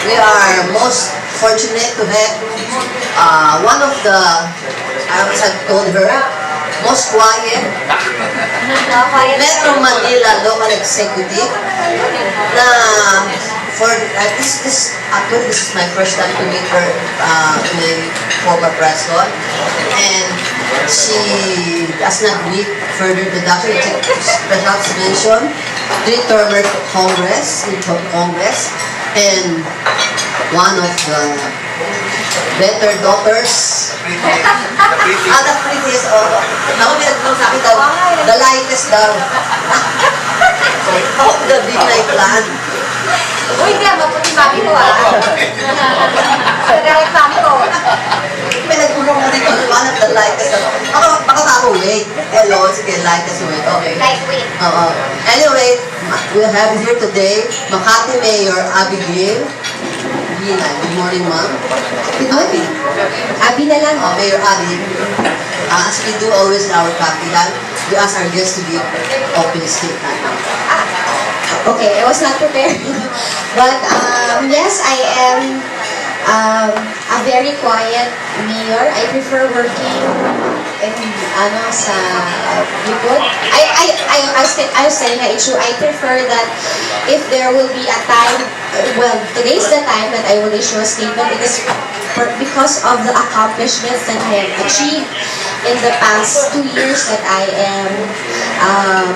We are most fortunate to have one of the, as I've told her, most quiet Metro Manila local executive na for actually this is my first time to meet her in a former press con, and she does not need further introduction. Perhaps mention three-termer Congress, and one of the better daughters. The prettiest, ako pinagpunong sa akin daw, the lightest daw. Of the Binay clan. Uy, hindi, maputi mami ko Direct mami ko. Pinagpunong mo dito, one of the lightest. Baka ako, wait. Hello, sige, lightest weight. Okay. Lightweight. Anyway, we'll have here today, Makati Mayor Abigail. Good morning, ma'am. Abi. Abi na lang. Mayor Abi. As we do always in our Kapihan, we ask our guests to give opening statement. Okay, I was not prepared. But yes, I am a very quiet mayor. I prefer working in sa likod. I was telling her, I prefer that if there will be a time, well, today's the time that I will issue a statement. It is because of the accomplishments that I have achieved in the past 2 years that I am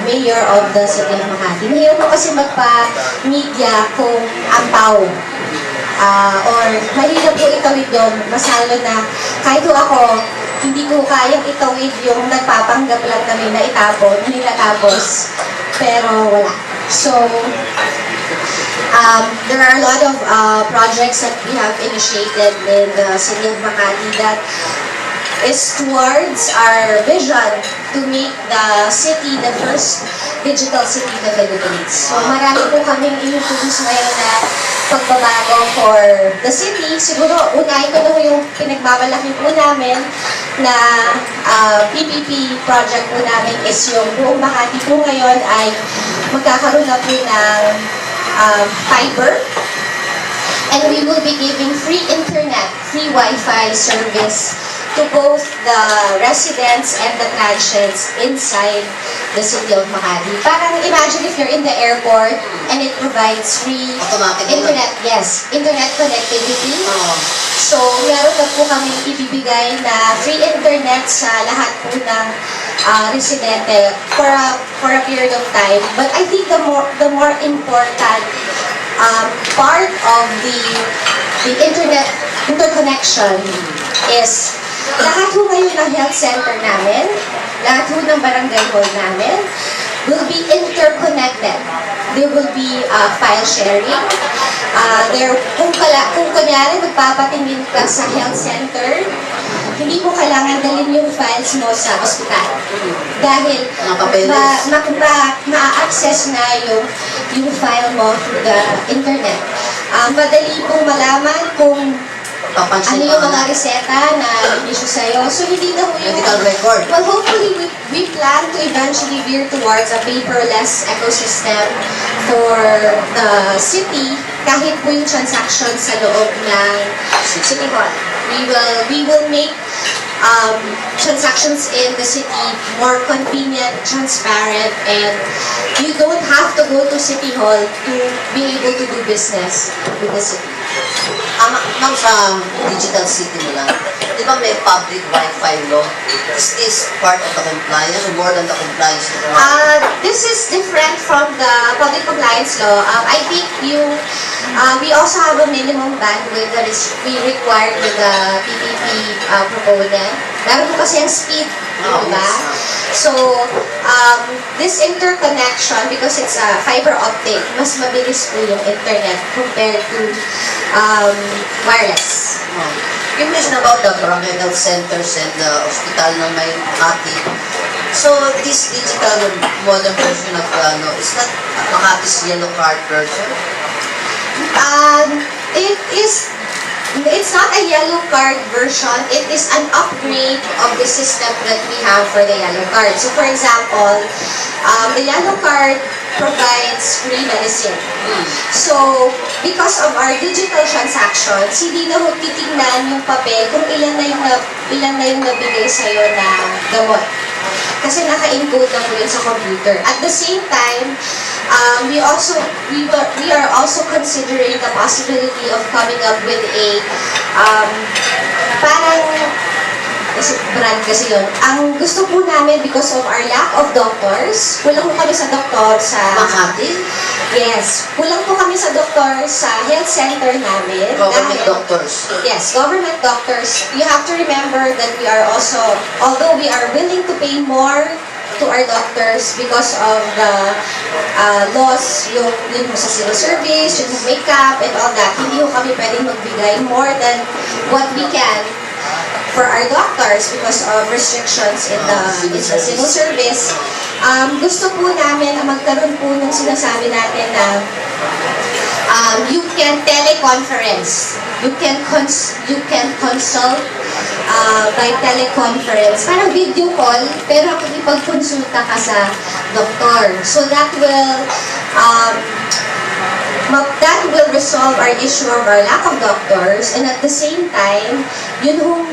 mayor of the city of Makati. Ngayon ko kasi magpa-media kung ampaw. Or mahirap po itawid yun, masalo na kahit ako, hindi ko kayang itawid yung nagpapanggap lang kami na itapon, hindi natapos, pero wala. So, there are a lot of projects that we have initiated in the city of Makati that is towards our vision to make the city the first digital city in the Philippines. So marami po kaming introduce ngayon na pagbabago for the city. Siguro unahin ko na yung pinagmamalaki po namin na PPP project po namin is yung buong Makati po ngayon ay magkakaroon na po ng fiber. And we will be giving free internet, free Wi-Fi service to both the residents and the transients inside the city of Makati. Parang imagine if you're in the airport and it provides free internet, yes, internet connectivity. So, meron na po kami ibibigay na free internet sa lahat po ng residente for a period of time. But I think the more important part of the interconnection is lahat ho ngayon ng health center namin, lahat ho ng barangay hall namin will be interconnected. There will be file sharing. Kung kunyari magpapatingin ka sa health center, hindi mo kailangan dalhin yung files mo sa ospital. Dahil ma-access na yung file mo through the internet. Madali pong malaman kung ano yung mga reseta na issue sa'yo. So, hindi na po yung medical record. Well, hopefully, we plan to eventually veer towards a paperless ecosystem for the city, kahit po yung transaction sa loob ng City Hall. We will make transactions in the city more convenient, transparent, and you don't have to go to City Hall to be able to do business with the city. Ma'am, sa digital city mo lang, di ba may public Wi-Fi law? Is this part of the compliance or more than the compliance law? This is different from the public compliance law. I think we also have a minimum bandwidth that is required with the PPP proponent. Meron po kasi ang speed, diba? So, this interconnection, because it's a fiber optic, mas mabilis po yung internet compared to wireless. You mentioned about the barangay health centers and the hospital ng may Makati. So, this digital modern version of is not Makati's yellow card version? It is It's not a yellow card version. It is an upgrade of the system that we have for the yellow card. So for example, the yellow card provides free medicine. So, because of our digital transactions, hindi na ho titignan yung papel kung ilan na yung nabigay sa'yo na gamot. Kasi naka-encode na po yun sa computer. At the same time, we are also considering the possibility of coming up with a parang brand kasi yun. Ang gusto po namin because of our lack of doctors, kulang po kami sa doktor sa Makati? Yes. Kulang po kami sa doktor sa health center namin. Government doctors. Yes, government doctors. You have to remember that we are also, although we are willing to pay more to our doctors because of the laws, yung sa civil service, yung makeup and all that, hindi ko kami pwedeng magbigay more than what we can for our doctors because of restrictions in the civil service. Gusto po namin na magkaroon po ng sinasabi natin na you can teleconference. You can consult by teleconference. Parang video call, pero makikipag-consulta ka sa doktor. So that will resolve our issue of our lack of doctors, and at the same time, yun hong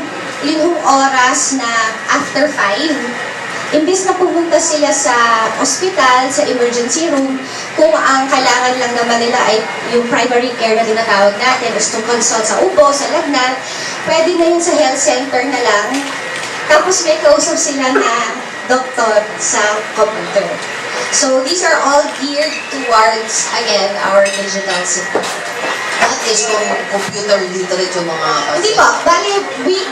oras na after 5, imbis na pumunta sila sa ospital, sa emergency room, kung ang kailangan lang naman nila ay yung primary care na tinatawag natin, is to consult sa ubo, sa lagnat, pwede na yun sa health center na lang, tapos may kausap sila na doktor sa computer. So these are all geared towards, again, our digital system. That is kung computer literate yung mga Hindi po. Bali,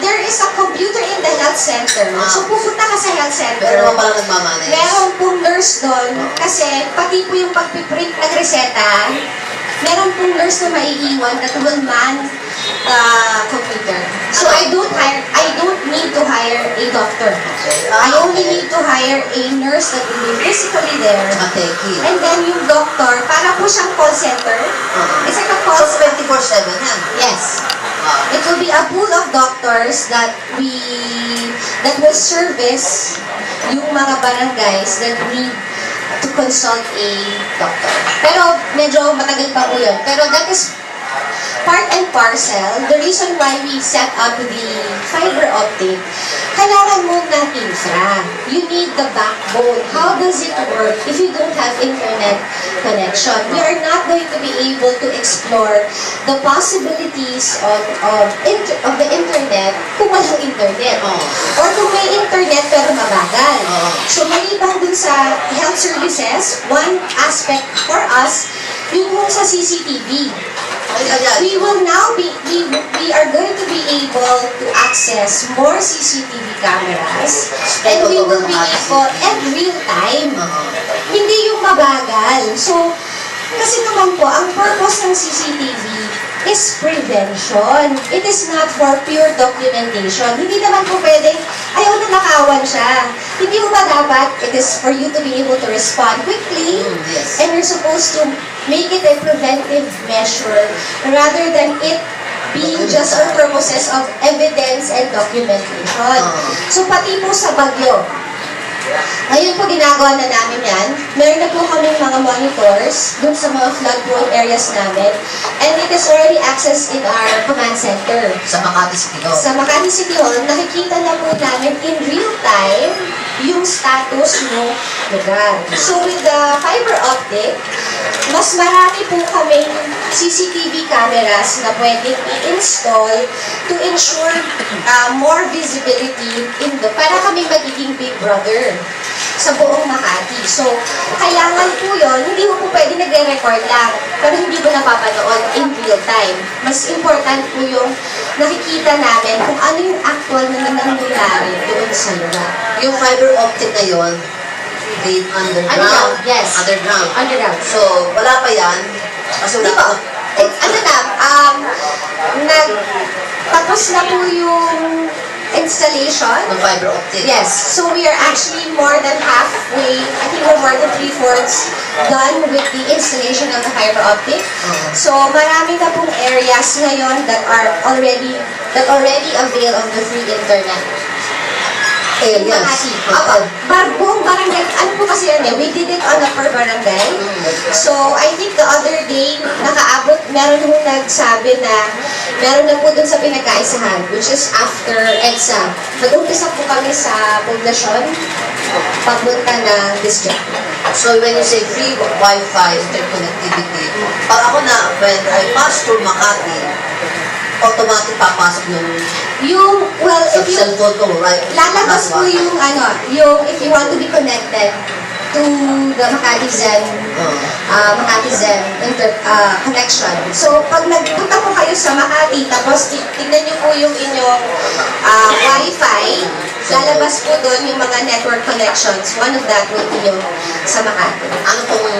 there is a computer in the health center. So, pupunta ka sa health center. Pero naman palang nagmamanage. Meron pong nurse doon. Kasi, pati po yung pagpiprint ng reseta, meron pong nurse na maiiwan that will man the computer. So, I don't need to hire a doctor. I only need to hire a nurse that will be physically there. And then yung doctor, para po siyang call center. It's like a call So, 24/7 yan? Yes. It will be a pool of doctors that will service yung mga barangays that need to consult a doctor. Pero medyo matagal pa po yun. Pero that is part and parcel. The reason why we set up the fiber optic, kailangan mo ng infra. You need the backbone. How does it work if you don't have internet connection? We are not going to be able to explore the possibilities of the internet kung walang internet. Or kung may internet pero mabagal. So maliban dun sa health services, one aspect for us, yung sa CCTV. We are going to be able to access more CCTV cameras, and we will be able at real time. Hindi yung mabagal. So, kasi naman po, ang purpose ng CCTV is prevention. It is not for pure documentation. Hindi naman po pwedeng, ayaw na nakawan siya. Hindi mo ba dapat, it is for you to be able to respond quickly, and you're supposed to make it a preventive measure rather than it being just for purposes of evidence and documentation. So, pati po sa bagyo, ngayon po ginagawa na namin yan. Meron na po kami mga monitors dun sa mga flood-prone areas namin. And it is already accessed in our command center. Sa Makati City Hall? Sa Makati City Hall, nakikita na po namin in real time yung status ng lugar. So with the fiber optic, mas marami po kaming CCTV cameras na pwedeng i-install to ensure more visibility para kaming magiging big brother sa buong Makati. So, kailangan po yun, hindi mo po pwede nagre-record lang, pero hindi mo napapanood in real time. Mas important po yung nakikita namin kung ano yung actual na nangyayari doon sa lugar. Yung fiber optic na yun, laid underground? Yes. Underground? Underground. So, wala pa yan? Kasi wala pa. Tapos na po yung installation. Ng fiber optic. Yes, so we are actually more than halfway, I think we're more than 3/4 done with the installation of the fiber optic. So marami na pong areas ngayon that already avail of the free internet. Yes. Buong barangay, ano po kasi yan we did it on a per barangay. So, I think the other day, meron hong nagsabi na, meron na po dun sa pinagkaisahan, which is after EDSA. Nag-umpisa po kami sa poblasyon, papunta ng district. So when you say free Wi-Fi interconnectivity, para ako na, when I pass through Makati, automatic papasok yung If you, cellphone ko, right? lalabas po yung if you want to be connected to the Makati Zen connection. So, pag nagpunta po kayo sa Makati, tapos tignan niyo po yung inyong Wi-Fi, lalabas po doon yung mga network connections. One of that will be yung sa Makati. Ano pong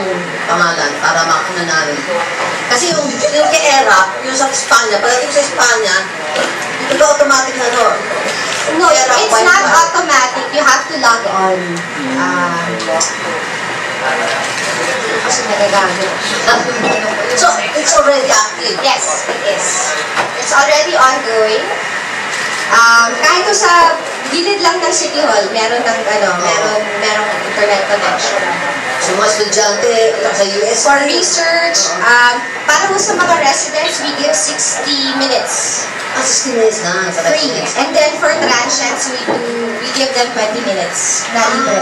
pangalan para makuna namin? Kasi yung kay ERA, yung sa Espanya, pagdating sa Espanya, ito automatic na doon. No, it's not automatic. You have to log on. Kasi nagagamit. So, it's already active. Yes, it is. It's already ongoing. Kahit sa gilid lang ng City Hall, merong internet connection. So, mga estudyante sa US, For research, para po sa mga residents, we give 60 minutes. 60 minutes na sa Free. residence. And then for transients, we give them 20 minutes na libre.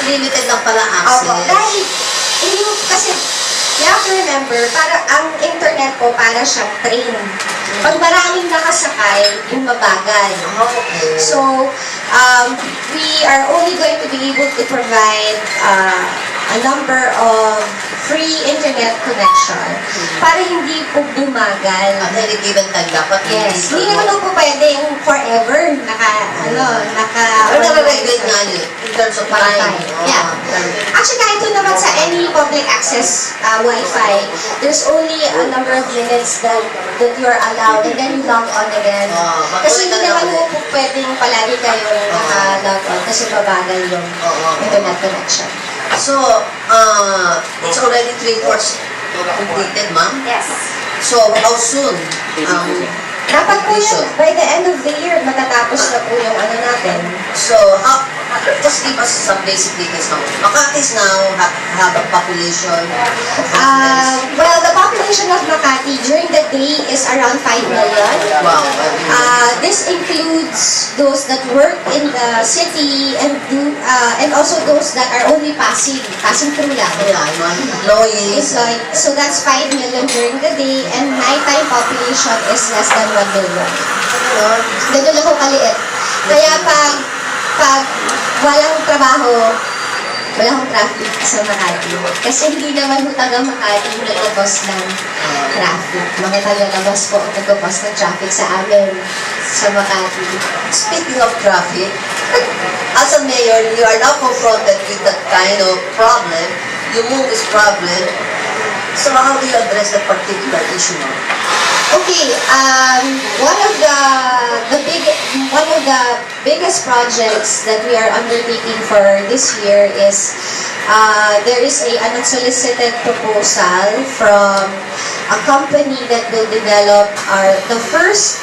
Limited lang pala Opo. access. Dahil, kasi, you have to remember, ang internet po, para siyang train. Pag maraming nakasakay, bumabagal. Okay. So, we are only going to be able to provide a number of free internet connection para hindi po bumagal. At any given time, dapat Yes. Hindi naman po pwedeng forever Pero nare-regulate nga yun in terms of time. Yeah. Actually, kahit ito naman sa any public access Wi-Fi, there's only a number of minutes that you're allowed and then you log on again. Kasi hindi naman po pwedeng palagi kayo naka-log on kasi babagal yung internet connection. So, it's already 3/4 completed, ma'am? Yes. So, how soon? Dapat po yun, by the end of the year, matatapos na po yung natin. So, just give us some basic details now. Makati's now have a population of Well, the population of Makati during the day is around 5 million. wow. This includes those that work in the city and also those that are only passing through lang. Yeah, employees. So that's 5 million during the day, and nighttime population is less than 1 million. Ganun lang ho kaliit. Kaya pag walang trabaho, wala akong traffic sa Makati. Kasi hindi naman ho taga Makati yung nagkakos ng traffic. Mga taga-labas po ang nagkakos ng traffic sa amin sa Makati. Speaking of traffic, as a mayor, you are now confronted with that kind of problem. You move this problem. So how do you address that particular issue now? Okay, one of the biggest projects that we are undertaking for this year is there is an unsolicited proposal from a company that will develop the first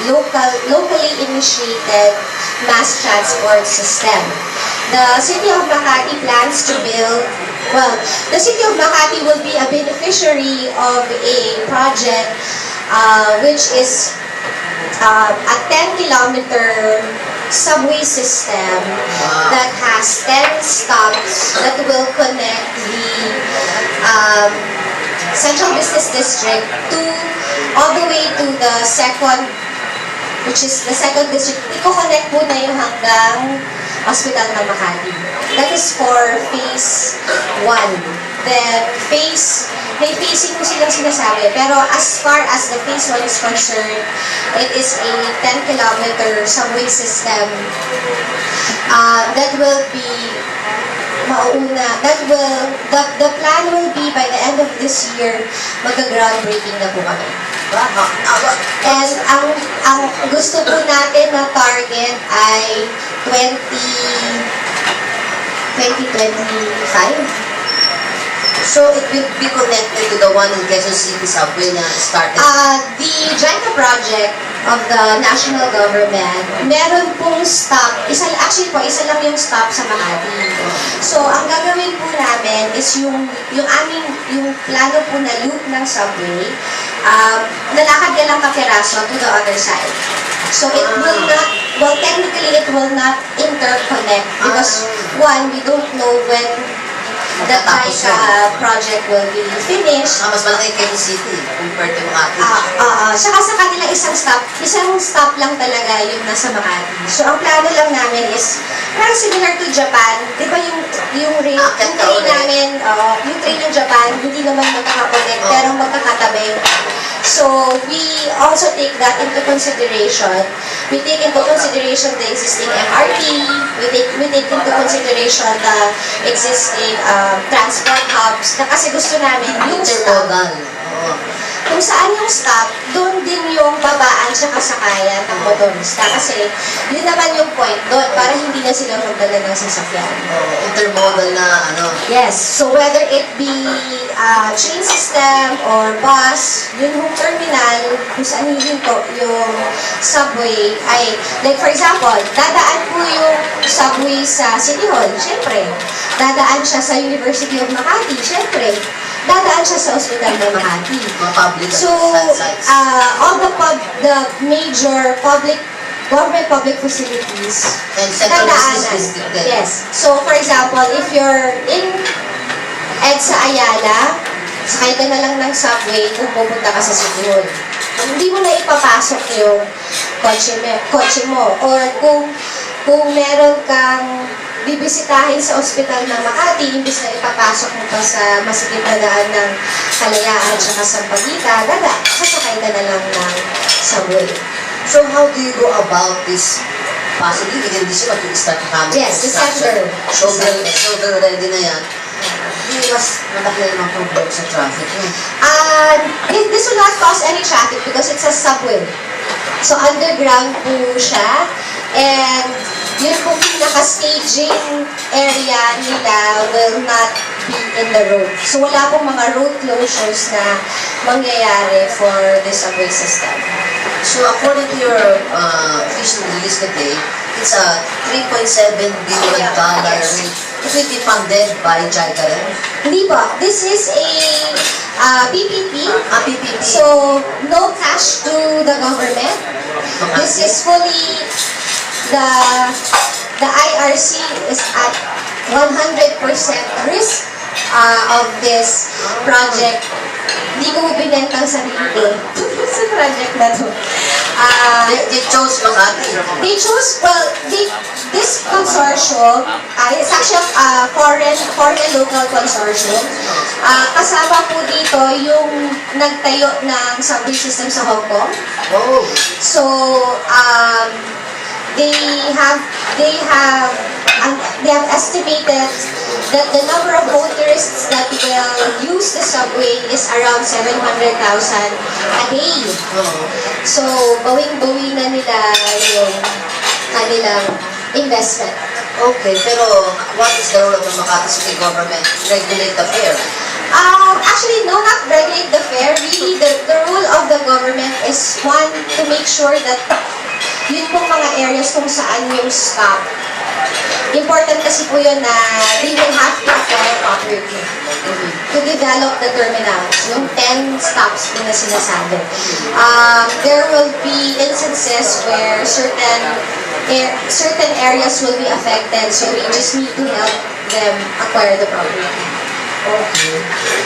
locally initiated mass transport system. The City of Makati plans to build. Well, the City of Makati will be a beneficiary of a project which is a 10-kilometer subway system that has 10 stops that will connect the Central Business District all the way to the second, which is the second district. Iko-connect po na yung hanggang Hospital ng Makati. That is for phase 1. Then may phasing po silang sinasabi. Pero as far as the phase 1 is concerned, it is a 10-kilometer subway system that will be the plan will be by the end of this year, mag-groundbreaking na po kami. And ang gusto po natin na target ay 2025. So it will be connected to the one in Quezon City subway na started? The JICA project of the national government, meron pong stop, isa lang yung stop sa Makati. So, ang gagawin po namin is yung plano po na loop ng subway, lalakad ka lang kapiraso to the other side. So, it will not, well, technically, it will not interconnect because, one, we don't know when the JICA project will be finished. Mas malaki Quezon City compared to Makati. Saka sa kanila isang stop lang talaga yung nasa Makati. So, ang plano lang namin is, parang similar to Japan, di ba yung train namin, yung train ng Japan, hindi naman magkakakonect, pero magkakatabi. So, we also take that into consideration. We take into consideration the existing MRT, we take into consideration the existing transport hubs, na kasi gusto namin yung stop. Kung saan yung stop, doon din yung babaan sa kasakayan ng motorista. Kasi yun naman yung point doon, para hindi na sila magdala ng sasakyan. Intermodal na ano. Yes. So whether it be train system or bus, yun yung terminal, kung saan hihinto yung subway, ay, like for example, dadaan po yung subway sa City Hall, syempre. Dadaan siya sa University of Makati, syempre. Dadaan siya sa Hospital ng Makati. So, all the major government public facilities, and central business district. Yes. So, for example, if you're in EDSA Ayala, sakay ka na lang ng subway kung pupunta ka sa City Hall. Hindi mo na ipapasok yung kotse mo. Or kung meron kang bibisitahin sa ospital ng Makati, imbis na ipapasok mo pa sa masikip na daan ng Kalayaan at saka Sampaguita, sasakay ka na lang ng subway. So how do you go about this? Possibly within this year, start to come? Yes, December. So ready na yan. Hindi mas malaki na namang problem sa traffic. This will not cause any traffic because it's a subway. So underground po siya. And yun pong pinaka-staging area nila will not be in the road. So wala pong mga road closures na mangyayari for the subway system. So according to your official release today, it's a $3.7 billion. It will be funded by JICA rin? Hindi po. This is a PPP. PPP. So, no cash to the government. This is fully the IRC is at 100% risk of this project. Hindi ko binentang sarili ko sa project na to. They chose Makati. They chose, well, this consortium, it's actually a foreign local consortium. Kasama po dito yung nagtayo ng subway system sa Hong Kong. Oh. So, they have estimated that the number of motorists that will use the subway is around 700,000 a day. So, bawing-bawi na nila yung kanilang investment. Okay, pero what is the role of the Makati City government? Regulate the fare? Actually, no, not regulate the fare. Really, the role of the government is, one, to make sure that yun pong mga areas kung saan yung stop. Important kasi po yun na they will have to acquire property to develop the terminals, yung 10 stops na sinasabi. There will be instances where certain areas will be affected, so we just need to help them acquire the property. Okay.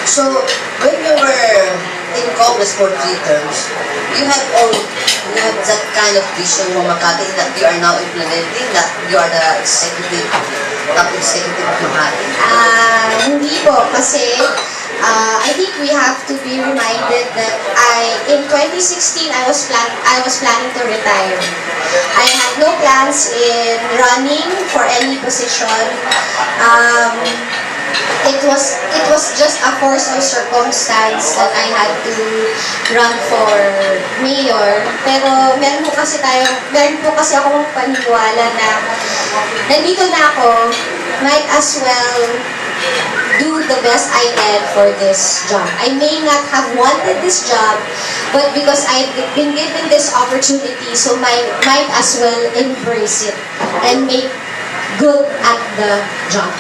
So, when you were in Congress for 3 terms, you have that kind of vision for Makati that you are now implementing, that you are the top executive of Makati? Hindi po, kasi I think we have to be reminded that in 2016, I was planning to retire. I had no plans in running for any position. it was just a force of circumstance that I had to run for mayor. Pero meron po kasi akong paniniwala na nandito na ako, might as well do the best I can for this job. I may not have wanted this job, but because I've been given this opportunity, so might as well embrace it and make good at the job.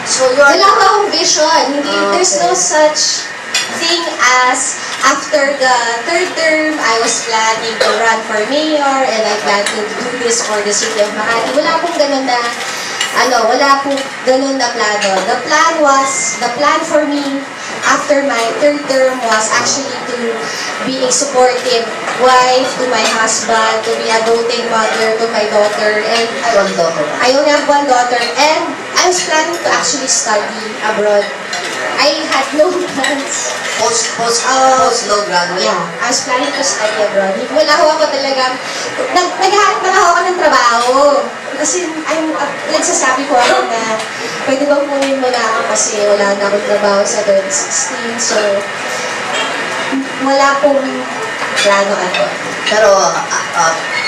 So you are... Wala pa akong vision. There's no such thing as after the third term, I was planning to run for mayor and I plan to do this for the city of Makati. Wala pong ganun na plano. The plan for me after my third term was actually to be a supportive wife to my husband, to be a doting mother to my daughter, and One daughter. I only have one daughter, and I was planning to actually study abroad. I had no plans. Post-law graduate? Yeah, I was planning to study abroad. Wala ho ako talagang, naghahanap na ako ng trabaho. Kasi nagsasabi ko ako na pwede bang punin mo na ako kasi wala na akong trabaho sa 2016. So, wala pong plano ano. Pero,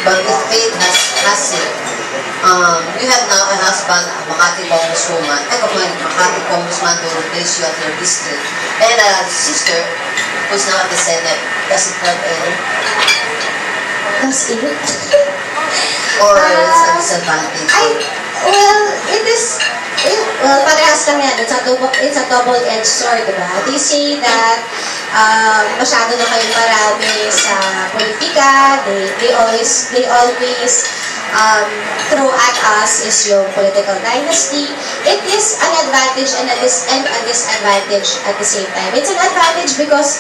but if fate has it, you have now a husband, a Makati congresswoman, Makati congressman to replace you at your district, and a sister who's now at the Senate. Does it help any? Does it? Or it's a disadvantage? Well, parehas lang yan. It's a double-edged sword, diba? They say that masyado na kayong marami sa politika. They always throw at us is yung political dynasty. It is an advantage and a disadvantage at the same time. It's an advantage because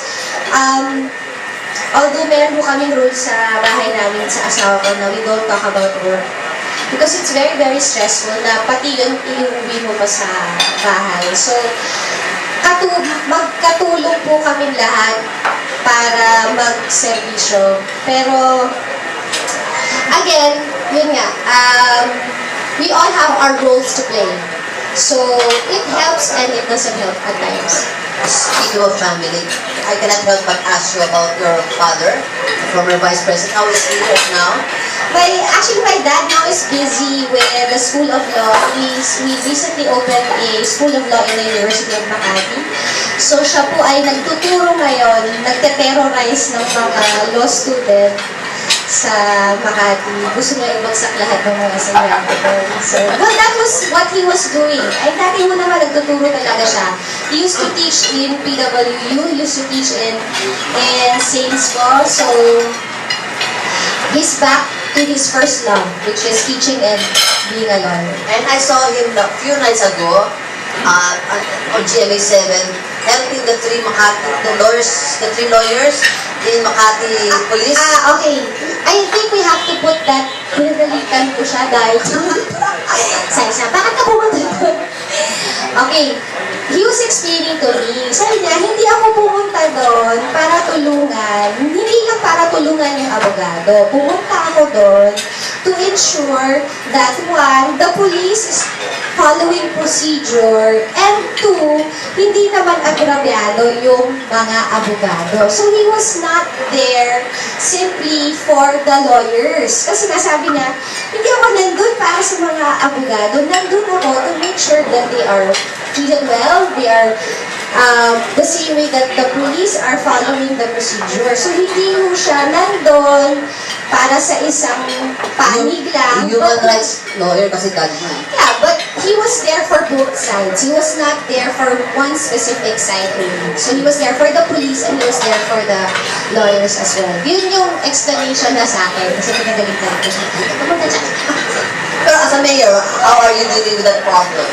although meron po kaming rules sa bahay namin sa asawa ko na we don't talk about work. Because it's very, very stressful na pati yun iuwi mo pa sa bahay. So, magkatulong po kaming lahat para mag-servisyo. Pero, again, yun nga, we all have our roles to play. So, it helps and it doesn't help at times. Speaking of family, I cannot help but ask you about your father, the former Vice President. How is he right now? Actually, my dad now is busy with the School of Law. We recently opened a School of Law in the University of Makati. So, siya po ay nagtuturo ngayon, nagte-terrorize ng mga law student sa Makati. Gusto niya ibagsak lahat ng mga estudyante ko. So, well, that was what he was doing. Ay, dati mo naman nagtuturo talaga siya. He used to teach in PWU, he used to teach in Saints Law. So, he's back to his first love, which is teaching and being a lawyer. And I saw him a few nights ago on GMA7 helping the three lawyers in Makati Police. Okay. I think we have to put that, pinagalitan ko siya dahil Saisa, bakit ka pumunta doon? Okay. He was explaining to me, sabi niya, hindi ako pumunta doon para tulungan, hindi lang para tulungan yung abogado. Pumunta ako doon to ensure that one, the police is following procedure, and two, hindi naman agrabyado yung mga abogado. So he was not there simply for the lawyers. Kasi nga sabi niya, hindi ako nandun para sa mga abogado, nandun ako to make sure that they are treated well, they are the same way that the police are following the procedure. So hindi mo siya nandun para sa isang panig lang. Human rights lawyer kasi dad mo. Yeah, but he was there for both sides. He was not there for one specific side only. So he was there for the police and he was there for the lawyers as well. Yun yung explanation na sa akin kasi pinagalitan ko siya. Pumunta siya. Pero as a mayor, how are you dealing with that problem?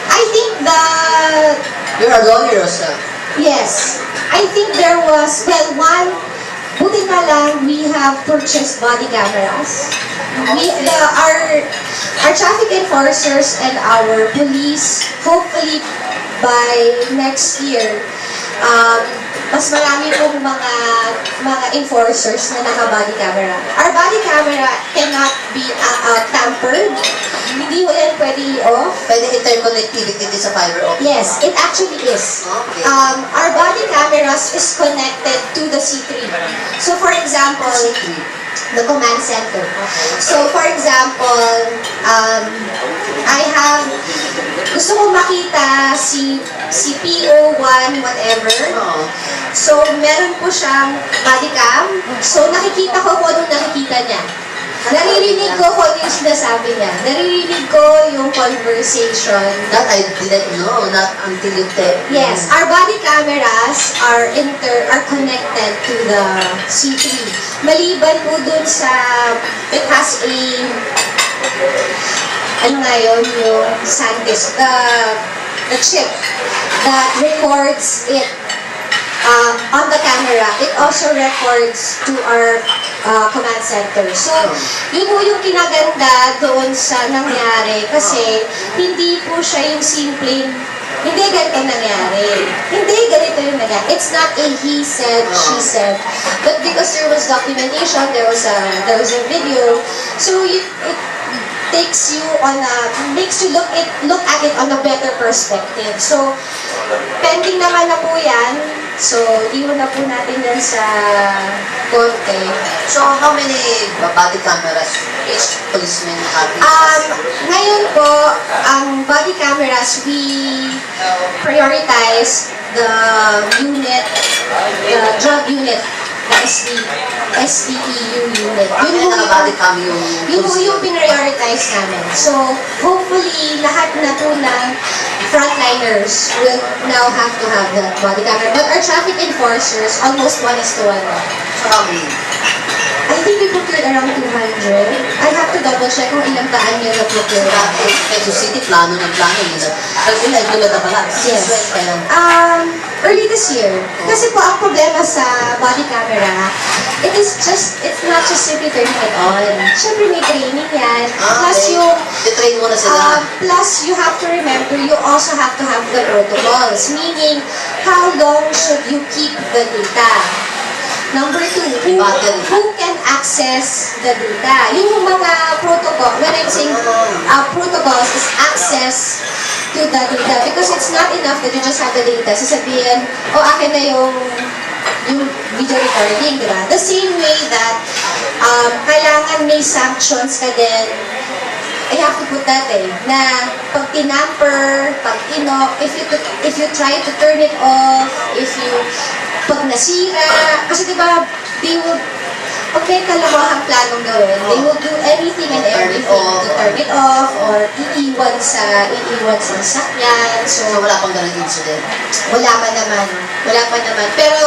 I think that... You're a lawyer yourself. Yes. I think there was, well, one, buti na lang, we have purchased body cameras. Our traffic enforcers and our police, hopefully by next year, mas marami pong mga enforcers na naka-body camera. Our body camera cannot be tampered. Hindi ho yan pwede i-off. Pwede interconnectivity din sa fiber optic. Yes, it actually is. Okay. Our body cameras is connected to the C3. So for example, the command center. So for example, gusto kong makita si PO1 whatever. So meron po siyang body cam. So nakikita ko kung anong nakikita niya. Naririnig ko kung ano yung sinasabi niya. Naririnig ko yung conversation. That I didn't know, not until you tell. Yes, our body cameras are connected to the C3. Maliban po dun sa, it has a, ano nga yun, yung SanDisk, the chip that records it on the camera. It also records to our command center. So, yun po yung kinaganda doon sa nangyari kasi hindi po siya yung simpleng hindi ganito nangyari. Hindi ganito yung nangyari. It's not a he said, she said. But because there was documentation, there was a video, so it takes you makes you look at it on a better perspective. So, pending naman na po yan. So, iwan na po natin yan sa korte. So, how many body cameras each policeman have? Ngayon po, ang body cameras, we prioritize the unit, the drug unit, the SDEU unit. Yun yung body cam yung prioritize namin. So, hopefully, lahat na po ng frontliners will now have to have that body camera. But our traffic enforcers, almost 1:1. So, how many? I think we procured around 200. I have to double check kung ilang daan yung na-procure. Medyo city, plano ng plano nila. Kasi ay tulad na pala. Yes. Early this year. Kasi po, ang problema sa body camera, it's not just simply turning it on. Siyempre may training yan. Plus yung, i-train mo na sila. plus you have to remember, you also have to have the protocols. Meaning, how long should you keep the data? Number 2, who can access the data? Yung mga protocol, when I'm saying protocols is access to the data because it's not enough that you just have the data. Sasabihin, akin na yung video recording, di ba? The same way that kailangan may sanctions ka din. I have to put that na pag tinamper, pag if you try to turn it off, pag nasira, kasi diba, pag may kalamahang planong gawin, they will do anything and everything to turn it off or iiwan sa sakyan. So, wala pang ganun incident? Wala pa naman. Pero,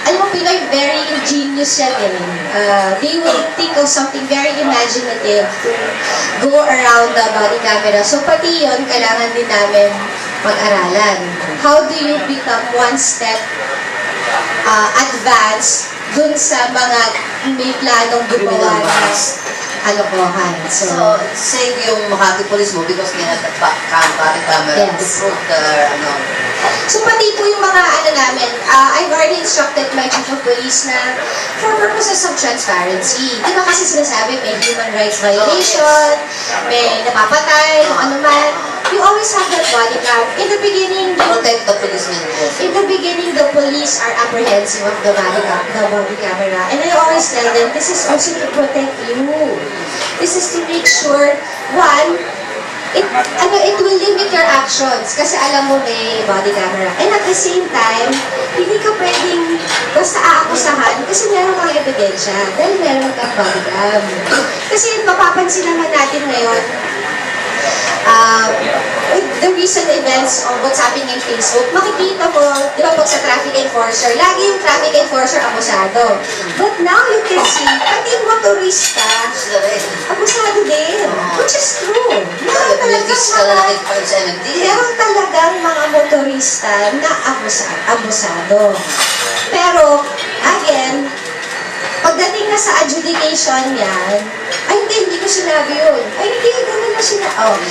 alam mo, Pinoy, very ingenious yan they will think of something very imaginative to go around the body camera. So, pati yun, kailangan din namin mag-aralan. How do you become one step advance dun sa mga may planong gumawa ng kalokohan. So, save yung Makati Police mo because they have the body camera to prove the, So, pati po yung mga namin, I've already instructed my chief of police na for purposes of transparency. Di ba kasi sinasabi may human rights violation, may napapatay, ano man. You always have that body cam. In the beginning, protect the policemen. In the beginning, the police are apprehensive of the body camera. And I always tell them, this is also to protect you. This is to make sure, one, it will limit your actions kasi alam mo may body camera. And at the same time, hindi ka pwedeng basta aakusahan kasi meron kang ebidensya dahil meron kang body cam. Kasi mapapansin naman natin ngayon, with the recent events of what's happening in Facebook, makikita mo, di ba pag sa traffic enforcer, lagi yung traffic enforcer abusado. But now you can see, pati yung motorista, abusado din. Which is true. Meron talagang mga motorista na abusado. Pero, again, pagdating na sa adjudication yan, ay hindi ko sinabi yun. Ay hindi, ganun na sinabi.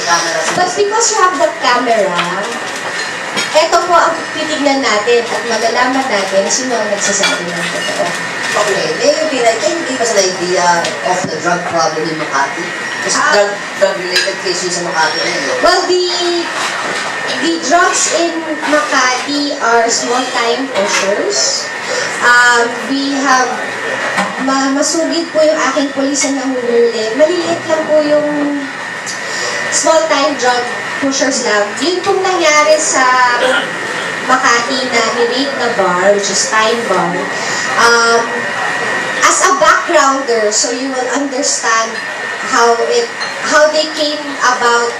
But because you have the camera, ito po ang titignan natin at malalaman natin sino ang nagsasabi ng totoo. Okay, Binay, can you give us an idea of the drug problem in Makati? Kasi drug-related cases sa Makati na yun. Well, the drugs in Makati are small-time pushers. We have, masugid po yung aking pulisan ng huli. Maliliit lang po yung small-time drug pushers lang. Yun pong nangyari sa Makati na ni-raid na bar, which is Time Bar. As a backgrounder, so you will understand how they came about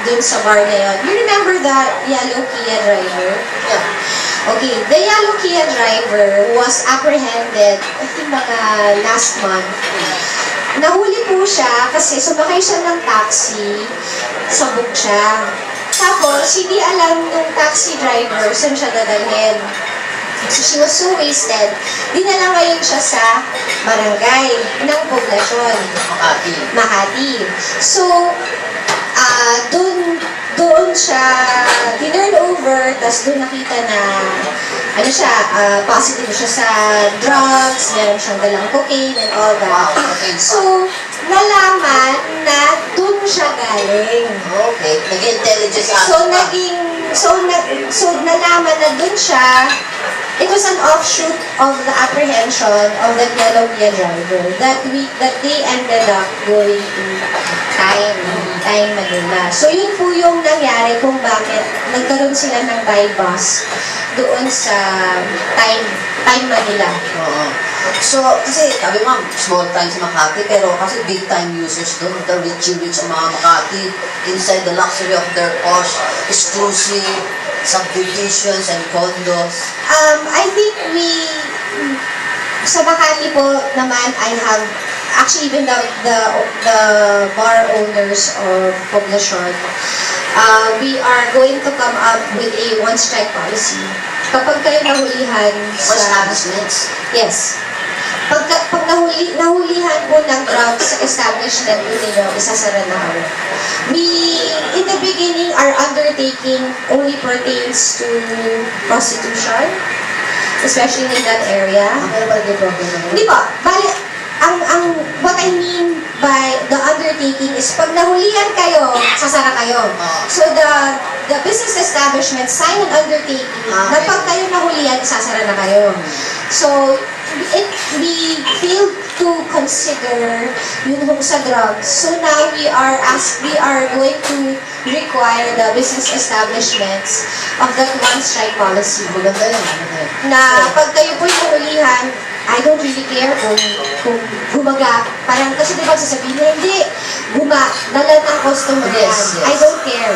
dun sa bar na yun. You remember the yellow Kia driver? Yeah. Okay, the yellow Kia driver was apprehended, I think mga last month. Nahuli po siya kasi sumakay siya ng taxi, sabog siya. Tapos, hindi alam nung taxi driver saan siya dadalhin. So, she was so wasted. Dinala ngayon siya sa barangay ng poblasyon. Makati. So, doon siya tinurn over, tapos doon nakita na positive siya sa drugs, meron siyang dalang cocaine and all that. So, nalaman na doon siya galing. Okay, nag-intelligence So, nalaman na doon siya. It was an offshoot of the apprehension of the yellow Kia driver that they ended up going to Time Manila. So, yun po yung nangyari kung bakit nagkaroon sila ng buy bus doon sa Time Manila. So, kasi sabi ma'am, small time sa Makati, pero kasi big time users doon, the rich ang mga Makati, inside the luxury of their posh, exclusive subdivisions and condos. I think sa Makati po naman, I have, actually even the bar owners of Poblacion, we are going to come up with a one-strike policy. Kapag kayo nahulihan sa... Establishments? Yes. Pag nahulihan po ng drugs sa establishment ninyo, isasara na kayo. In the beginning, our undertaking only pertains to prostitution, especially in that area. Pero ba yung problem na yun? Hindi po. What I mean by the undertaking is pag nahulihan kayo, sasara kayo. So the business establishment sign an undertaking na pag kayo nahulihan, sasara na kayo. So, we failed to consider yun sa drugs. So now we are going to require the business establishments of that one-strike policy. Na pag kayo po nahulihan, I don't really care kung gumaga. Parang kasi diba sasabihin na hindi, dala ng customer yan. Yes. I don't care.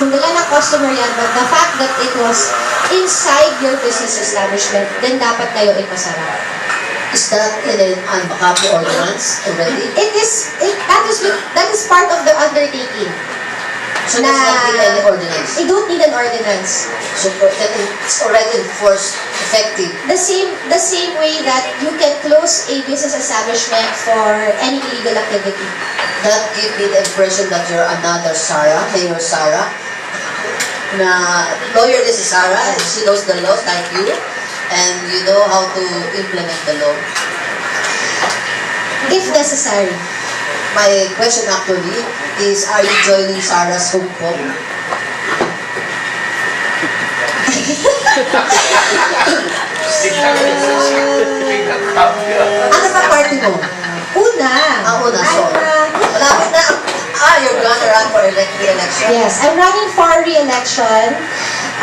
Kung dala ng customer yan, but the fact that it was inside your business establishment, then dapat kayo ipasara. Is that in an Makati ordinance already? That is part of the undertaking. So there's not need any ordinance? You don't need an ordinance. So it's already enforced, effective. The same way that you can close a business establishment for any illegal activity. That give me the impression that you're another Sarah, Mayor Sarah. Na lawyer, this is Sarah, and she knows the laws like you, and you know how to implement the law. If necessary. My question actually is, are you joining Sarah's home pop? Ano pa party mo? Una. Una, so. Malapit na. You're gonna run for re-election? Yes, I'm running for re-election.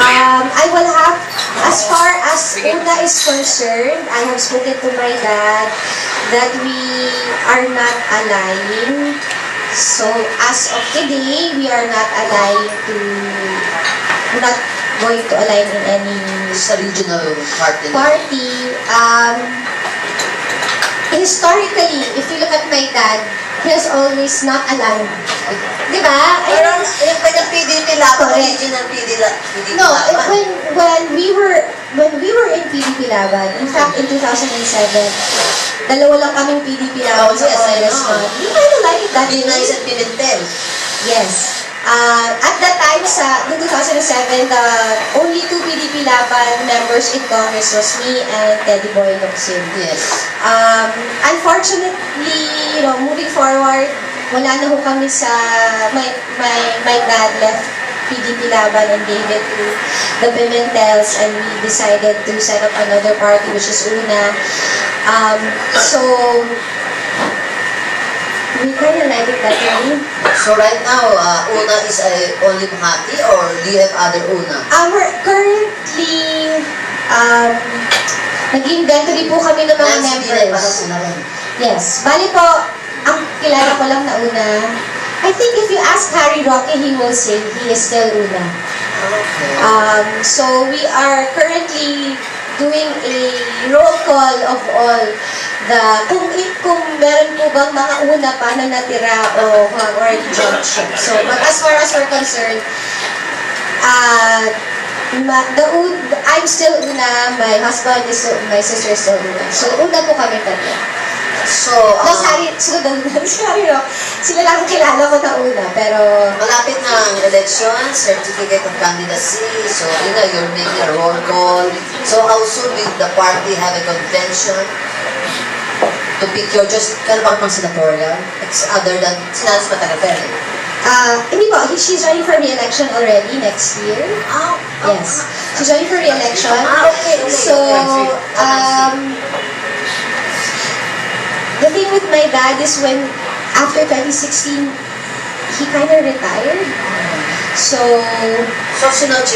I will have, as far as Una is concerned, I have spoken to my dad that we are not aligning. So, as of today, we are not aligning we're not going to align in any Sa regional party. Historically, if you look at my dad, he has always not aligned. Diba? Pero yung kanyang PDP laban, original PDP No, laban. when we were in PDP laban, in fact, in 2007, dalawa lang kaming PDP laban sa Congress. We kind of like that. Binay at Pimentel. Yes. At that time, noong 2007, the only two PDP Laban members in Congress was me and Teddy Boy Locsin. Yes. Unfortunately, moving forward, wala na ho kami my dad left PDP Laban and gave it to the Pimentels, and we decided to set up another party, which is UNA. So, we kind of like it that way. So right now, UNA is only Makati, or do you have other UNA? We're currently, nag-inventory po kami ng mga Binay para members. UNA rin. Yes. Bali po, ang kilala ko lang na UNA, I think if you ask Harry Roque, he will say he is still UNA. Okay. So we are currently doing a roll call of all kung meron po bang mga una pa na natira o have already jumped ship. So, but as far as we're concerned, I'm still una, my husband is still, my sister is still una. So, una po kami tatlo. So, Tapos Harry Roque, sila lang kilala ko na una, pero malapit na ang election, certificate of candidacy, so you're making a roll call. So how soon will the party have a convention to pick your kalabang pang senatorial? It's other than Sinalas Matagaferri. hindi po, she's running for re-election already next year. Yes. She's running for re-election. Okay. So, the thing with my dad is when, after 2016, he kind of retired. So,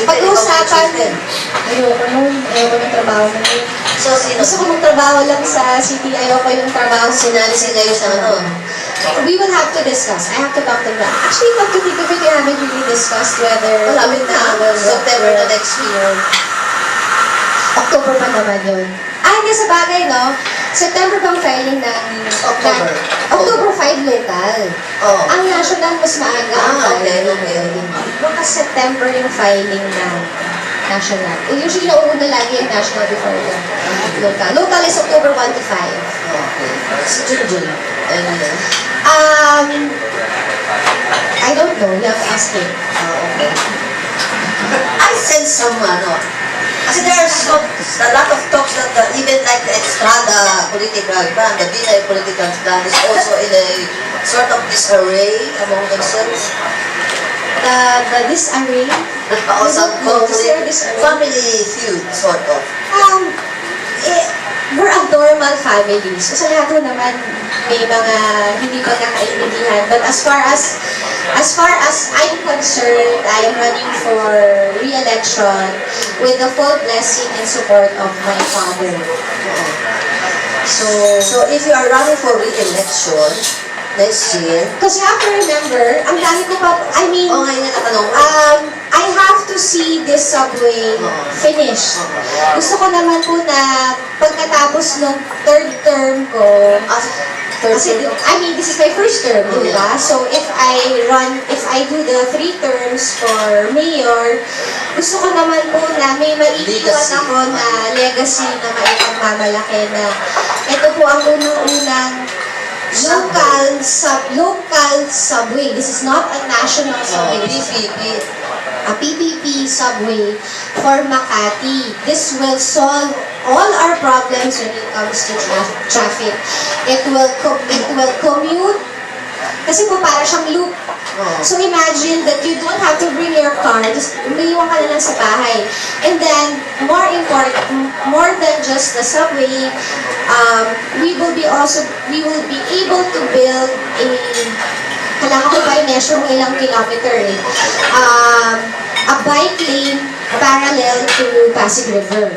pag-uusapan, ayoko ng trabaho na yun. So, Gusto ko magtrabaho lang sa city, ayoko yung trabaho sinalisin kayo sa ano? We will have to discuss. I have to talk to them. Actually, come to think of it, we haven't really discussed whether Malapit na, September na next year. October pa naman yun. Hindi sa bagay, no? September pang filing ng October 5 local. Oh. Ang national mas maaga ang filing. Okay. Baka September yung filing ng national. Usually nauuna lagi yung national before the local. Local is October 1 to 5. Okay. It's June. I don't know. You have to ask him. Okay. I sense some, kasi there's a lot of talks that even like the Estrada political clan, the Binay political clan is also in a sort of disarray among themselves. The disarray? Also, disarray? family feud, sort of. We're a normal family. So sa lahat ho naman, may mga hindi pagkakaintindihan. But as far as I'm concerned, I am running for re-election with the full blessing and support of my father. So if you are running for re-election next year, because you have to remember, ang dami ko pa, ngayon nga natanong ko. I have to see this subway finish. Gusto ko naman po na pagkatapos ng third term ko, kasi, this is my first term, di ba? So, if I do the 3 terms for mayor, gusto ko naman po na may maiiwan ako na legacy na maipagmamalaki na ito po ang unang-unang local subway. This is not a national subway. A PPP subway for Makati. This will solve all our problems when it comes to traffic. It will commute. Kasi po para siyang loop. So imagine that you don't have to bring your car, just umiiwan ka na lang sa bahay. And then, more than just the subway, we will be able to build kailangan ko pa i-measure mo ilang kilometer a bike lane parallel to Pasig River.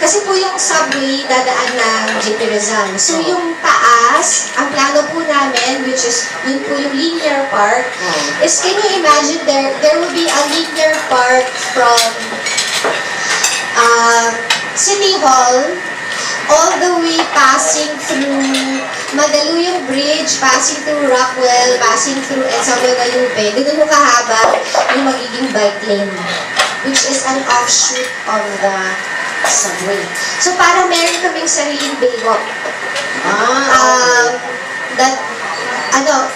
Kasi po yung subway dadaan ng JP Rizal. So yung taas, ang plano po namin, which is yun po yung linear park, is can you imagine there will be a linear park from City Hall all the way passing through Mandaluyong Bridge, passing through Rockwell, passing through Edsa Guadalupe. Ganun mo kahaba yung magiging bike lane, which is an offshoot of the subway. So, parang meron kaming sariling baywalk. That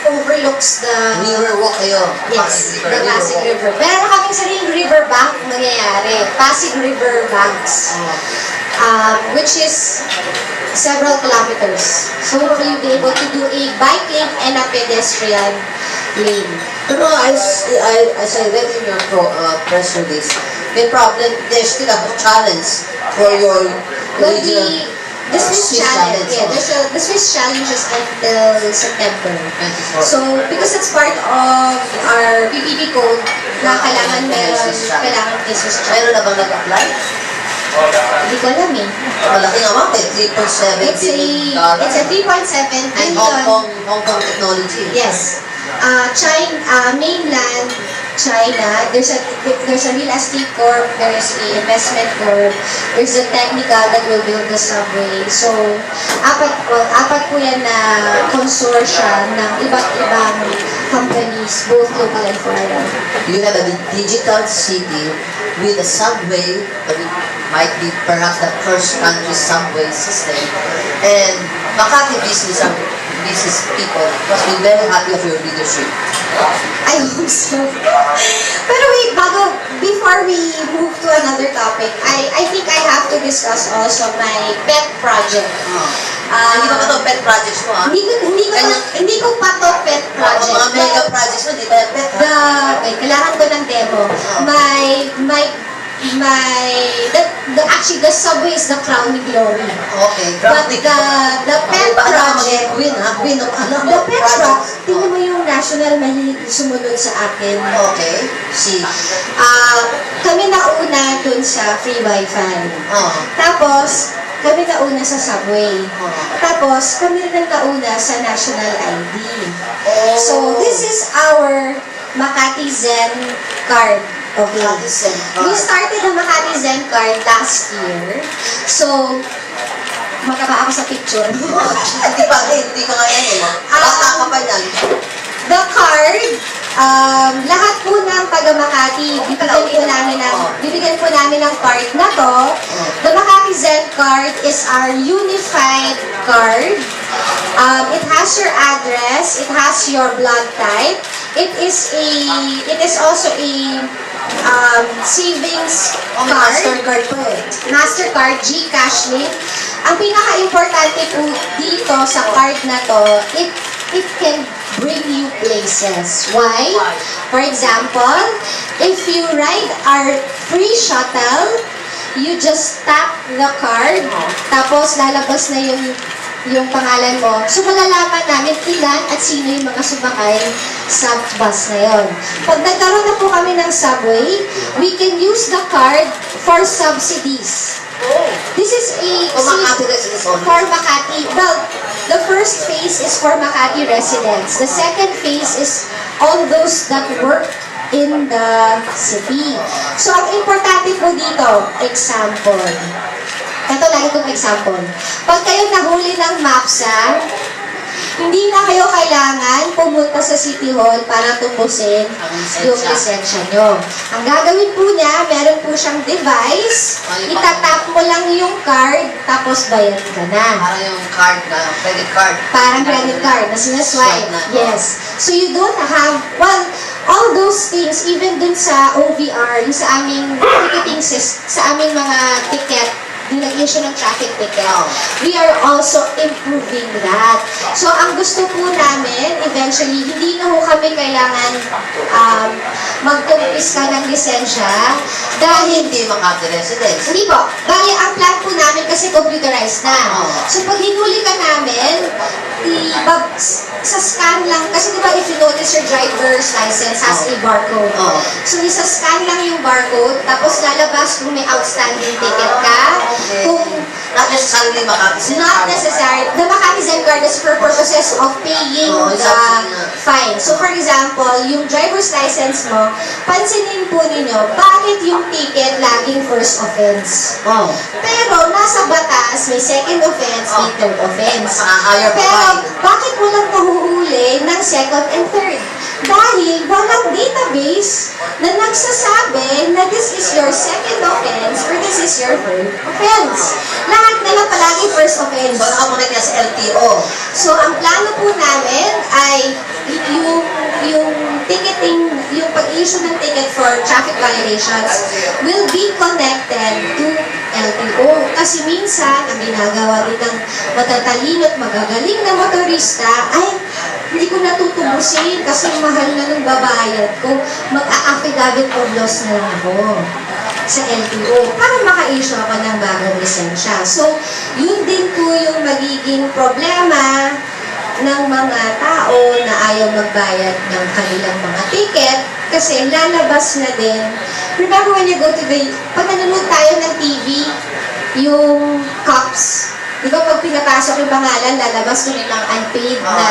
overlooks the... Riverwalk kayo. Yes, Pasig the Pasig River. Meron kaming sariling river bank mangyayari. Pasig River Banks. Which is several kilometers. So you'll be able to do a bike lane and a pedestrian lane. Pero as I read in your press release, there's still a challenge for your Well, regional the Swiss challenge, the Swiss challenge is until September. 24. So, because it's part of our PPP code, na kailangan may Swiss challenge. Meron na bang nag-apply? Hindi ko alam eh. Malaki nga mga, 3.7 billion dollars. It's a 3.7 And billion. Hong Kong technology. Yes. China, mainland China, there's a real estate corp, there's a investment corp, there's a technical that will build the subway. So, apat po yan na consortia ng iba't ibang companies, both local and foreign. You have a digital city with a subway, but it might be perhaps the first country's subway system. And Makati business people must be very happy of your leadership. I hope so. Pero wait, before we move to another topic, I think I have to discuss also my pet project. Hindi pa ito pet projects mo, ha? Hindi ko pa to pet project. Mga mega projects mo, hindi pa yan pet, ha? Kailangan ko ng demo. Actually, the subway is the crowning glory. Okay. But the pet project, Queen, ha? Queen of ano? the pet project, tingnan mo yung national mahilig sumunod sa akin. Okay. Kami nauna dun sa free wifi. Tapos, kami nauna sa subway. Tapos, kami rin ang nauna sa national ID. So, this is our Makati Zen card. Okay. We started the Makati Zen card last year. So, makaba ako sa picture. Hindi ka nga yan, eh. Bata ka pa yan. The card, lahat po ng taga Makati, bibigyan po namin ng card na to. The Makati Zen card is our unified card. It has your address, it has your blood type. It is also a savings card. Mastercard pa eh. Mastercard, GCash link. Ang pinaka-importante po dito sa card na to, it can bring you places. Why? For example, if you ride our free shuttle, you just tap the card, tapos lalabas na yung pangalan mo. So, malalaman namin ilan at sino yung mga sumakay sa bus na yon. Pag nagkaroon na po kami ng subway, we can use the card for subsidies. This is for Makati. Well, the first phase is for Makati residents. The second phase is all those that work in the city. So, ang importante po dito, example. Ito lagi kong example. Pag kayo nahuli ng MAPSA, hindi na kayo kailangan pumunta sa City Hall para tubusin yung lisensya nyo. Ang gagawin po niya, meron po siyang device, itatap mo lang yung card, tapos bayad ka na. Parang yung card na, credit card. Parang credit card na sinaswipe. Yes. So you don't have, all those things, even dun sa OVR, yung sa aming ticketing system, sa aming mga ticket, issue ng traffic ticket. We are also improving that. So, ang gusto po namin, eventually, hindi na ho kami kailangan magkumpis ka ng lisensya dahil Hindi Makati residents. hindi po. Bali, ang plan po namin kasi computerized na. So, pag hinuli ka namin, sa scan lang, kasi diba if you notice your driver's license has a barcode. So, isa-scan lang yung barcode, tapos lalabas kung may outstanding ticket ka. Kung Not necessarily Makati. not necessary, the Makati Zen card is for purposes of paying the fine. So, for example, yung driver's license mo, pansinin po ninyo, bakit yung ticket laging first offense? Pero, nasa batas, may second offense, may third offense. Pero, bakit mo lang nahuhuli ng second and third? Dahil walang database na nagsasabi na this is your second offense or this is your third offense. Lahat na lang palagi first offense. So, nakapunit niya sa LTO. So, ang plano po namin ay yung ticketing, yung pag-issue ng ticket for traffic violations will be connected to LTO. Kasi minsan, ang ginagawa din ng matatalino at magagaling na motorista ay hindi ko natutubusin kasi mahal na nung babayad ko. Mag-a-affidavit of loss na lang ako sa LTO para maka-issue ako ng bagong lisensya. So, yun din po yung magiging problema ng mga tao na ayaw magbayad ng kanilang mga ticket kasi lalabas na din. Remember when you go to the, pag nanonood tayo ng TV, yung cops, di ba pag pinapasok yung pangalan, lalabas ko nilang unpaid na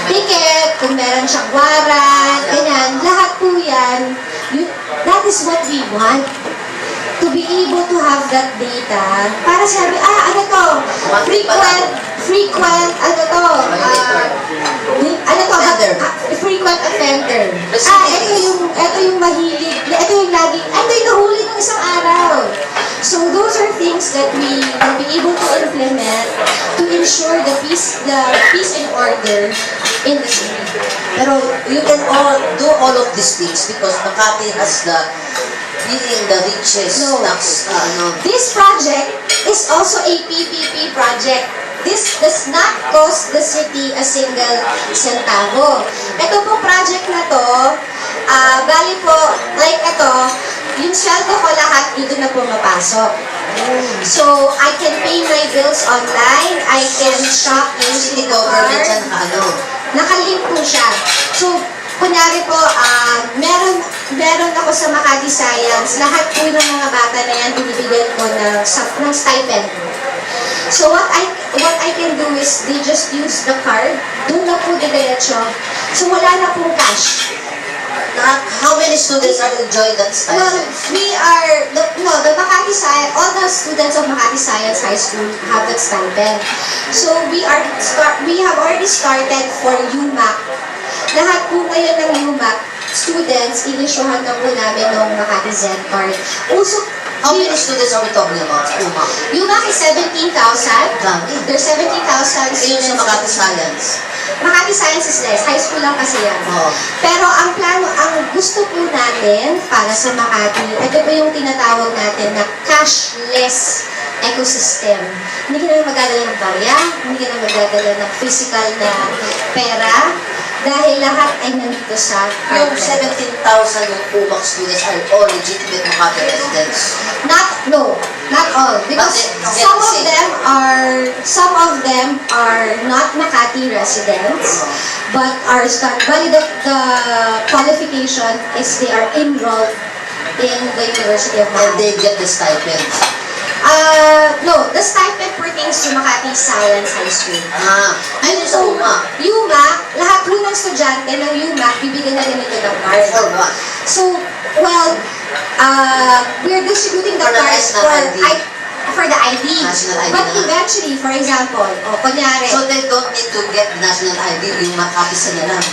ticket, kung meron siyang warrant, ganyan. Lahat po yan, that is what we want. To be able to have that data, para sabi, ano to, frequent, frequent offender. Ito yung mahilig, ito yung lagi, ito yung nahuli ng isang araw. So those are things that we will be able to implement to ensure the peace and order in the city. Pero you can do all of these things because Makati has being the richest tax. This project is also a PPP project. This does not cost the city a single centavo. Ito po project na to, bali po, like ito, yung sweldo ko lahat dito na pumapasok. So, I can pay my bills online, I can shop using the card. Nakalink po siya. So, kunyari po, meron ako sa Makati Science, lahat po ng mga bata na yan, binibigyan ko ng stipend. So what I can do is, they just use the card, doon na po diretso. So wala na pong cash. How many students are enjoying that stipend? Well, the Makati Science, all the students of Makati Science High School have that stipend. So we have already started for UMAC. Lahat po ngayon ng UMAC students, inisyuhan na po namin ng Makati Z card. Also, how many students are we talking about? UMAC? UMAC is 17,000. There's 17,000 students. Sa Makati Science? Makati Science is less. High school lang kasi yan. Pero ang plano, ang gusto po natin para sa Makati, ito po yung tinatawag natin na cashless ecosystem. Hindi ka naman magdadala ng barya, hindi ka naman magdadala ng physical na pera, dahil lahat ay nandito sa yung 17,000 yung UMAC students are all legitimate Makati residents? Not all. Because some of them are not Makati residents, but are the qualification is they are enrolled in the University of Makati. And they get the stipend? No, the stipend pertains to Makati Science High School. Ayun sa UMAC? UMAC, lahat po ng estudyante ng UMAC, bibigyan na rin ito ng card. For what? So, we're distributing the cards for the ID. National ID But na. eventually, for example, kunyari, So they don't need to get the national ID, yung makapisa na lang?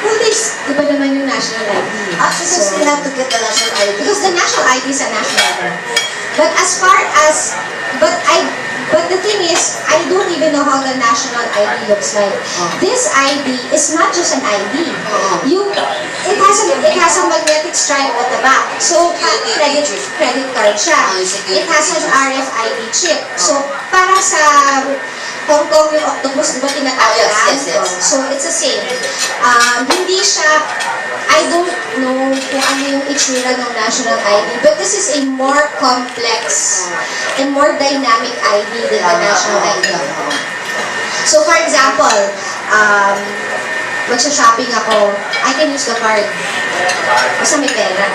well, di ba naman yung national ID? Because they have to get the national ID. Because the national ID is a national ID. But as far as, but the thing is, I don't even know how the national ID looks like. This ID is not just an ID. It has a magnetic stripe at the back. So, credit card siya. It has an RFID chip. So, para sa Hong Kong yung octopus, di ba tinatawag? Yes. So, it's the same. Hindi siya, I don't know kung ano yung itsura ng national ID, but this is a more complex and more dynamic ID than the national ID. So, for example, magsha-shopping ako, I can use the card. Basta may pera.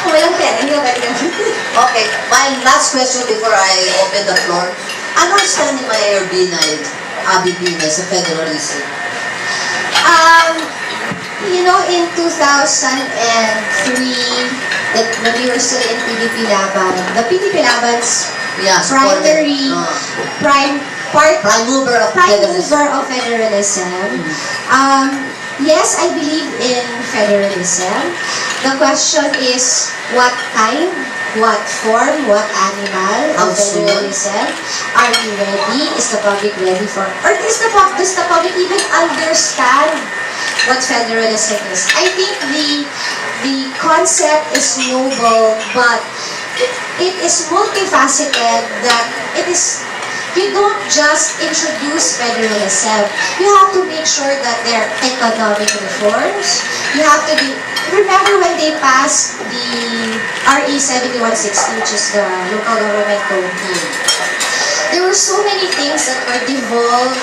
Kung walang pera, hindi ako pwede gamitin. Okay, my last question before I open the floor. Ano ang stand ni Mayor Binay, Binay sa Federalism? In 2003, when we were still in PDP Laban, the PDP Laban's prime mover of federalism, Yes, I believe in federalism. The question is, what kind, what form, what animal How of soon? federalism? Are we ready? Is the public ready for, or does the public even understand what federalism is? I think the concept is noble, but it is multifaceted, that it is, you don't just introduce federalism. You have to make sure that there are economic reforms. You have to be, remember when they passed the RE 7160, which is the local government code. There were so many things that were devolved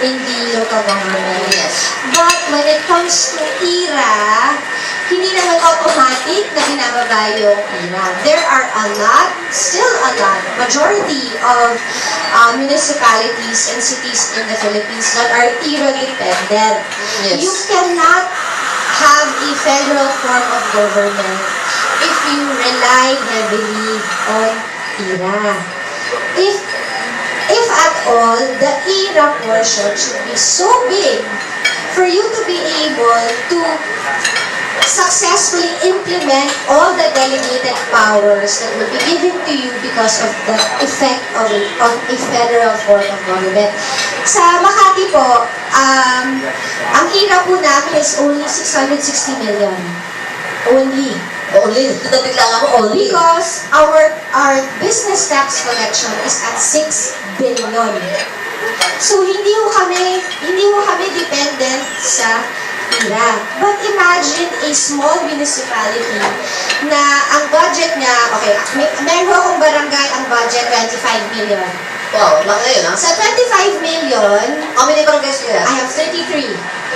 in the local government. Yes. But when it comes to IRA, hindi naman automatic na binababa yung IRA. There are a lot, still a lot, majority of municipalities and cities in the Philippines that are IRA dependent. Yes. You cannot have a federal form of government if you rely heavily on IRA. If at all, the IRA portion should be so big for you to be able to successfully implement all the delegated powers that will be given to you because of the effect of a federal form of government. Sa Makati po, ang IRA po namin is only 660 million. Only. Only, bigla nga mo, only. Because our business tax collection is at 6 billion. So hindi ho kami dependent sa IRA. But imagine a small municipality na ang budget niya, okay, meron akong barangay, ang budget 25 million. Wow, laki yun, ha? Sa 25 million, How many barangays do you I have? have 33.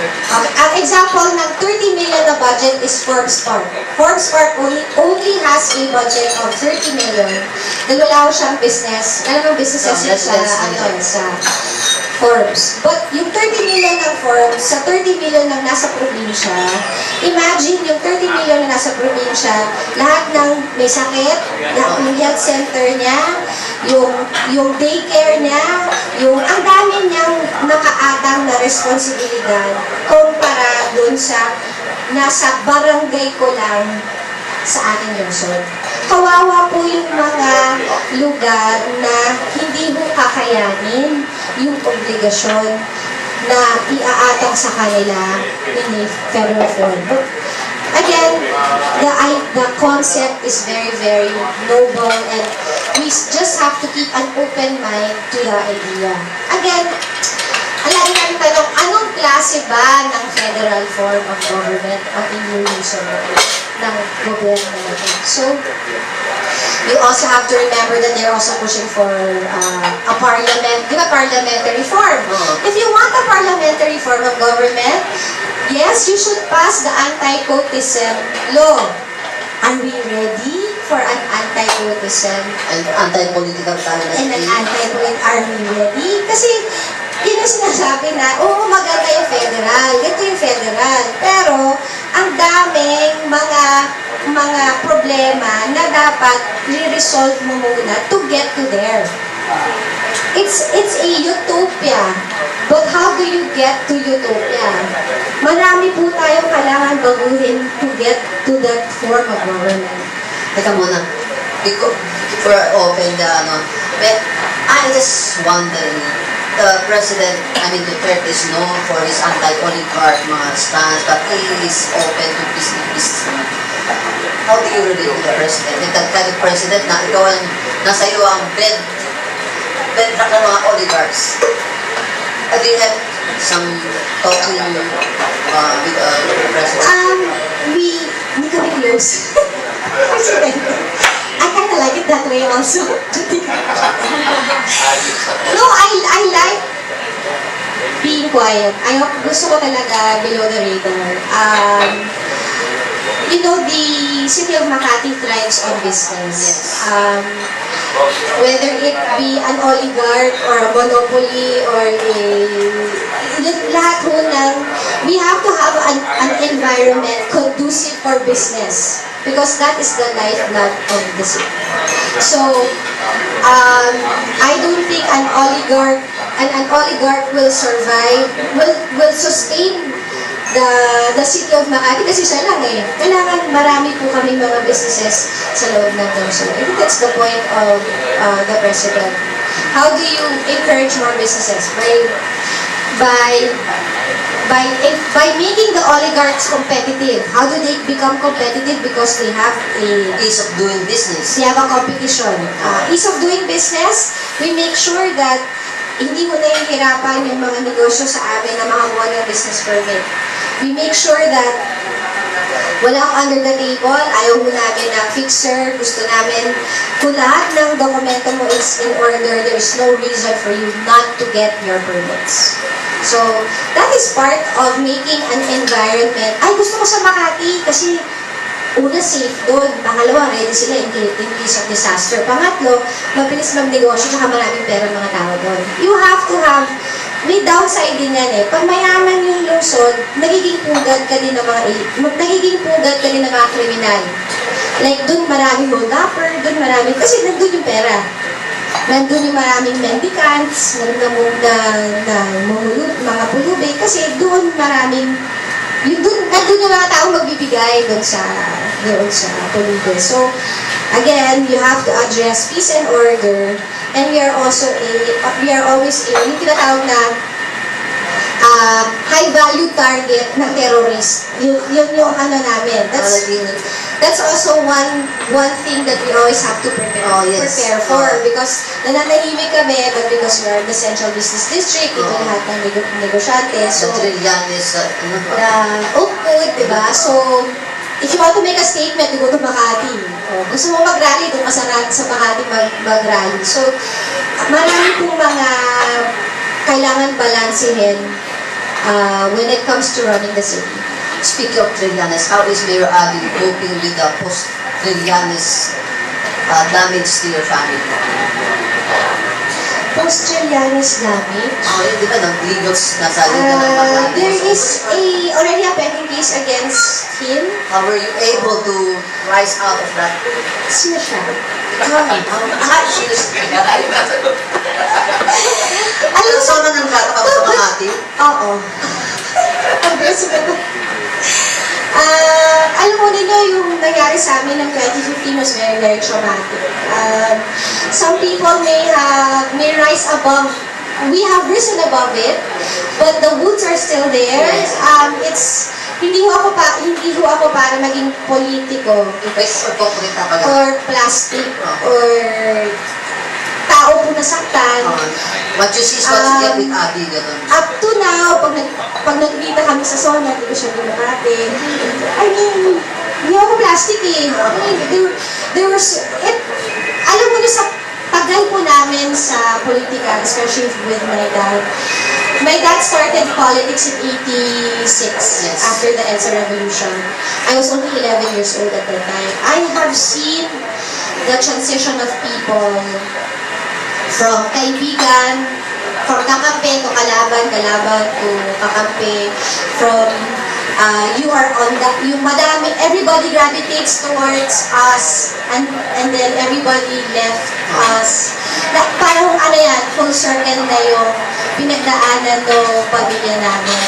Okay, ang example ng 30 million na budget is Forbes Park. Forbes Park only has a budget of 30 million. Dahil wala ko siyang business. Alam mo, businesses No, sa, residence. sa Forbes. But yung 30 million ng Forbes, sa 30 million ng nasa probinsya, imagine yung 30 million na nasa probinsya, lahat ng may sakit, yung health center niya, yung daycare niya, ang dami niyang nakaatang na responsibilidad kumpara dun sa nasa barangay ko lang sa ating lungsod. Kawawa po yung mga lugar na hindi mo kakayanin yung obligasyon na iaatang sa kanila in a federal form. But again, the concept is very, very noble, and we just have to keep an open mind to the idea. Again, ang lagi namin tanong, anong klase ba ng federal form of government ang inyong ng gobyerno natin? So, you also have to remember that they're also pushing for a parliamentary form. If you want a parliamentary form of government, yes, you should pass the anti-cultism law. Are we ready for an anti-cultism? And anti-political talent. And an anti-political, are we ready? Kasi, yun ang sinasabi na, oo, maganda yung federal, ito yung federal. Pero, ang daming mga problema na dapat i-resolve mo muna to get to there. It's a utopia. But how do you get to utopia? Marami po tayong kailangan baguhin to get to that form of government. Teka muna. Before I open the, I'm just wondering, the president, Duterte is known for his anti-oligarch mga stance, but he is open to business. How do you relate to the president? Yung tagtalit president na ikaw ang nasa iyo ang bedrock ng mga oligarchs. Do you have some talking with the president? We kami close. I kind of like it that way also. No, I like being quiet. Gusto ko talaga below the radar. The city of Makati thrives on business. Whether it be an oligarch or a monopoly or lahat ho ng, we have to have an environment conducive for business because that is the lifeblood of the city. So, I don't think an oligarch will survive, will sustain the city of Makati, kasi siya lang eh. Kailangan marami po kami mga businesses sa loob ng lungsod. I think that's the point of the President. How do you encourage more businesses? By making the oligarchs competitive. How do they become competitive? Because they have Ease of doing business. they have a competition. Ease of doing business, we make sure that hindi mo nahihirapan yung mga negosyo sa amin na makakuha ng business permit. We make sure that walang under the table, ayaw mo namin ng fixer, gusto namin kung lahat ng dokumento mo is in order, there is no reason for you not to get your permits. So, that is part of making an environment. Ay, gusto ko sa Makati kasi una, safe doon. Pangalawa, ready sila in case of disaster. Pangatlo, mabilis magnegosyo tsaka maraming pera mga tao doon. You have to have, may downside din yan eh. Pag mayaman yung lungsod, nagiging pugad ka din ng mga kriminal. Like, doon maraming hold-upper, doon maraming, kasi nandun yung pera. Nandun yung maraming mendicants, mga pulubi, kasi doon maraming, nandun yung mga tao magbibigay doon sa pulubi. So, again, you have to address peace and order, and we are always yung tinatawag na high-value target ng terrorist. Yun yung ano namin. That's also one thing that we always have to prepare for. Because nananahimik kami, but because we are the central business district, ito lahat ng negosyante. So, Oak Food, diba? So, if you want to make a statement, you go to Makati. Gusto mo mag-rally, doon ka sa Makati mag-rally. So, marami pong mga kailangan balansehin when it comes to running the city. Speaking of Trillanes, how is Mayor Abby coping with the post-Trillanes damage to your family? Post-Trillanes damage? Di ba, nag-legals nasa liga ng Malate? There is already a pending case against him. How were you able to rise out of that? Sino siya? Alam mo, sama ng bata ka sa Makati? Oo. Alam mo ninyo, yung nangyari sa amin ng 2015 was very, very traumatic. Some people may rise above. We have risen above it, but the wounds are still there. Hindi ho ako para maging politiko or plastic or tao po nasaktan. What you see is what you get with Abby, gano'n. Up to now, pag nagkita kami sa zona, hindi ko siya binabate. I mean, hindi ako plastic eh. I mean, alam mo na sa tagal po namin sa politika, especially with my dad. My dad started politics in 86, after the EDSA revolution. I was only 11 years old at that time. I have seen the transition of people from kaibigan, from kakampi to kalaban to kakampi, from everybody gravitates towards us, and then everybody left us. Parang full circle na yung pinagdaanan ng pamilya namin.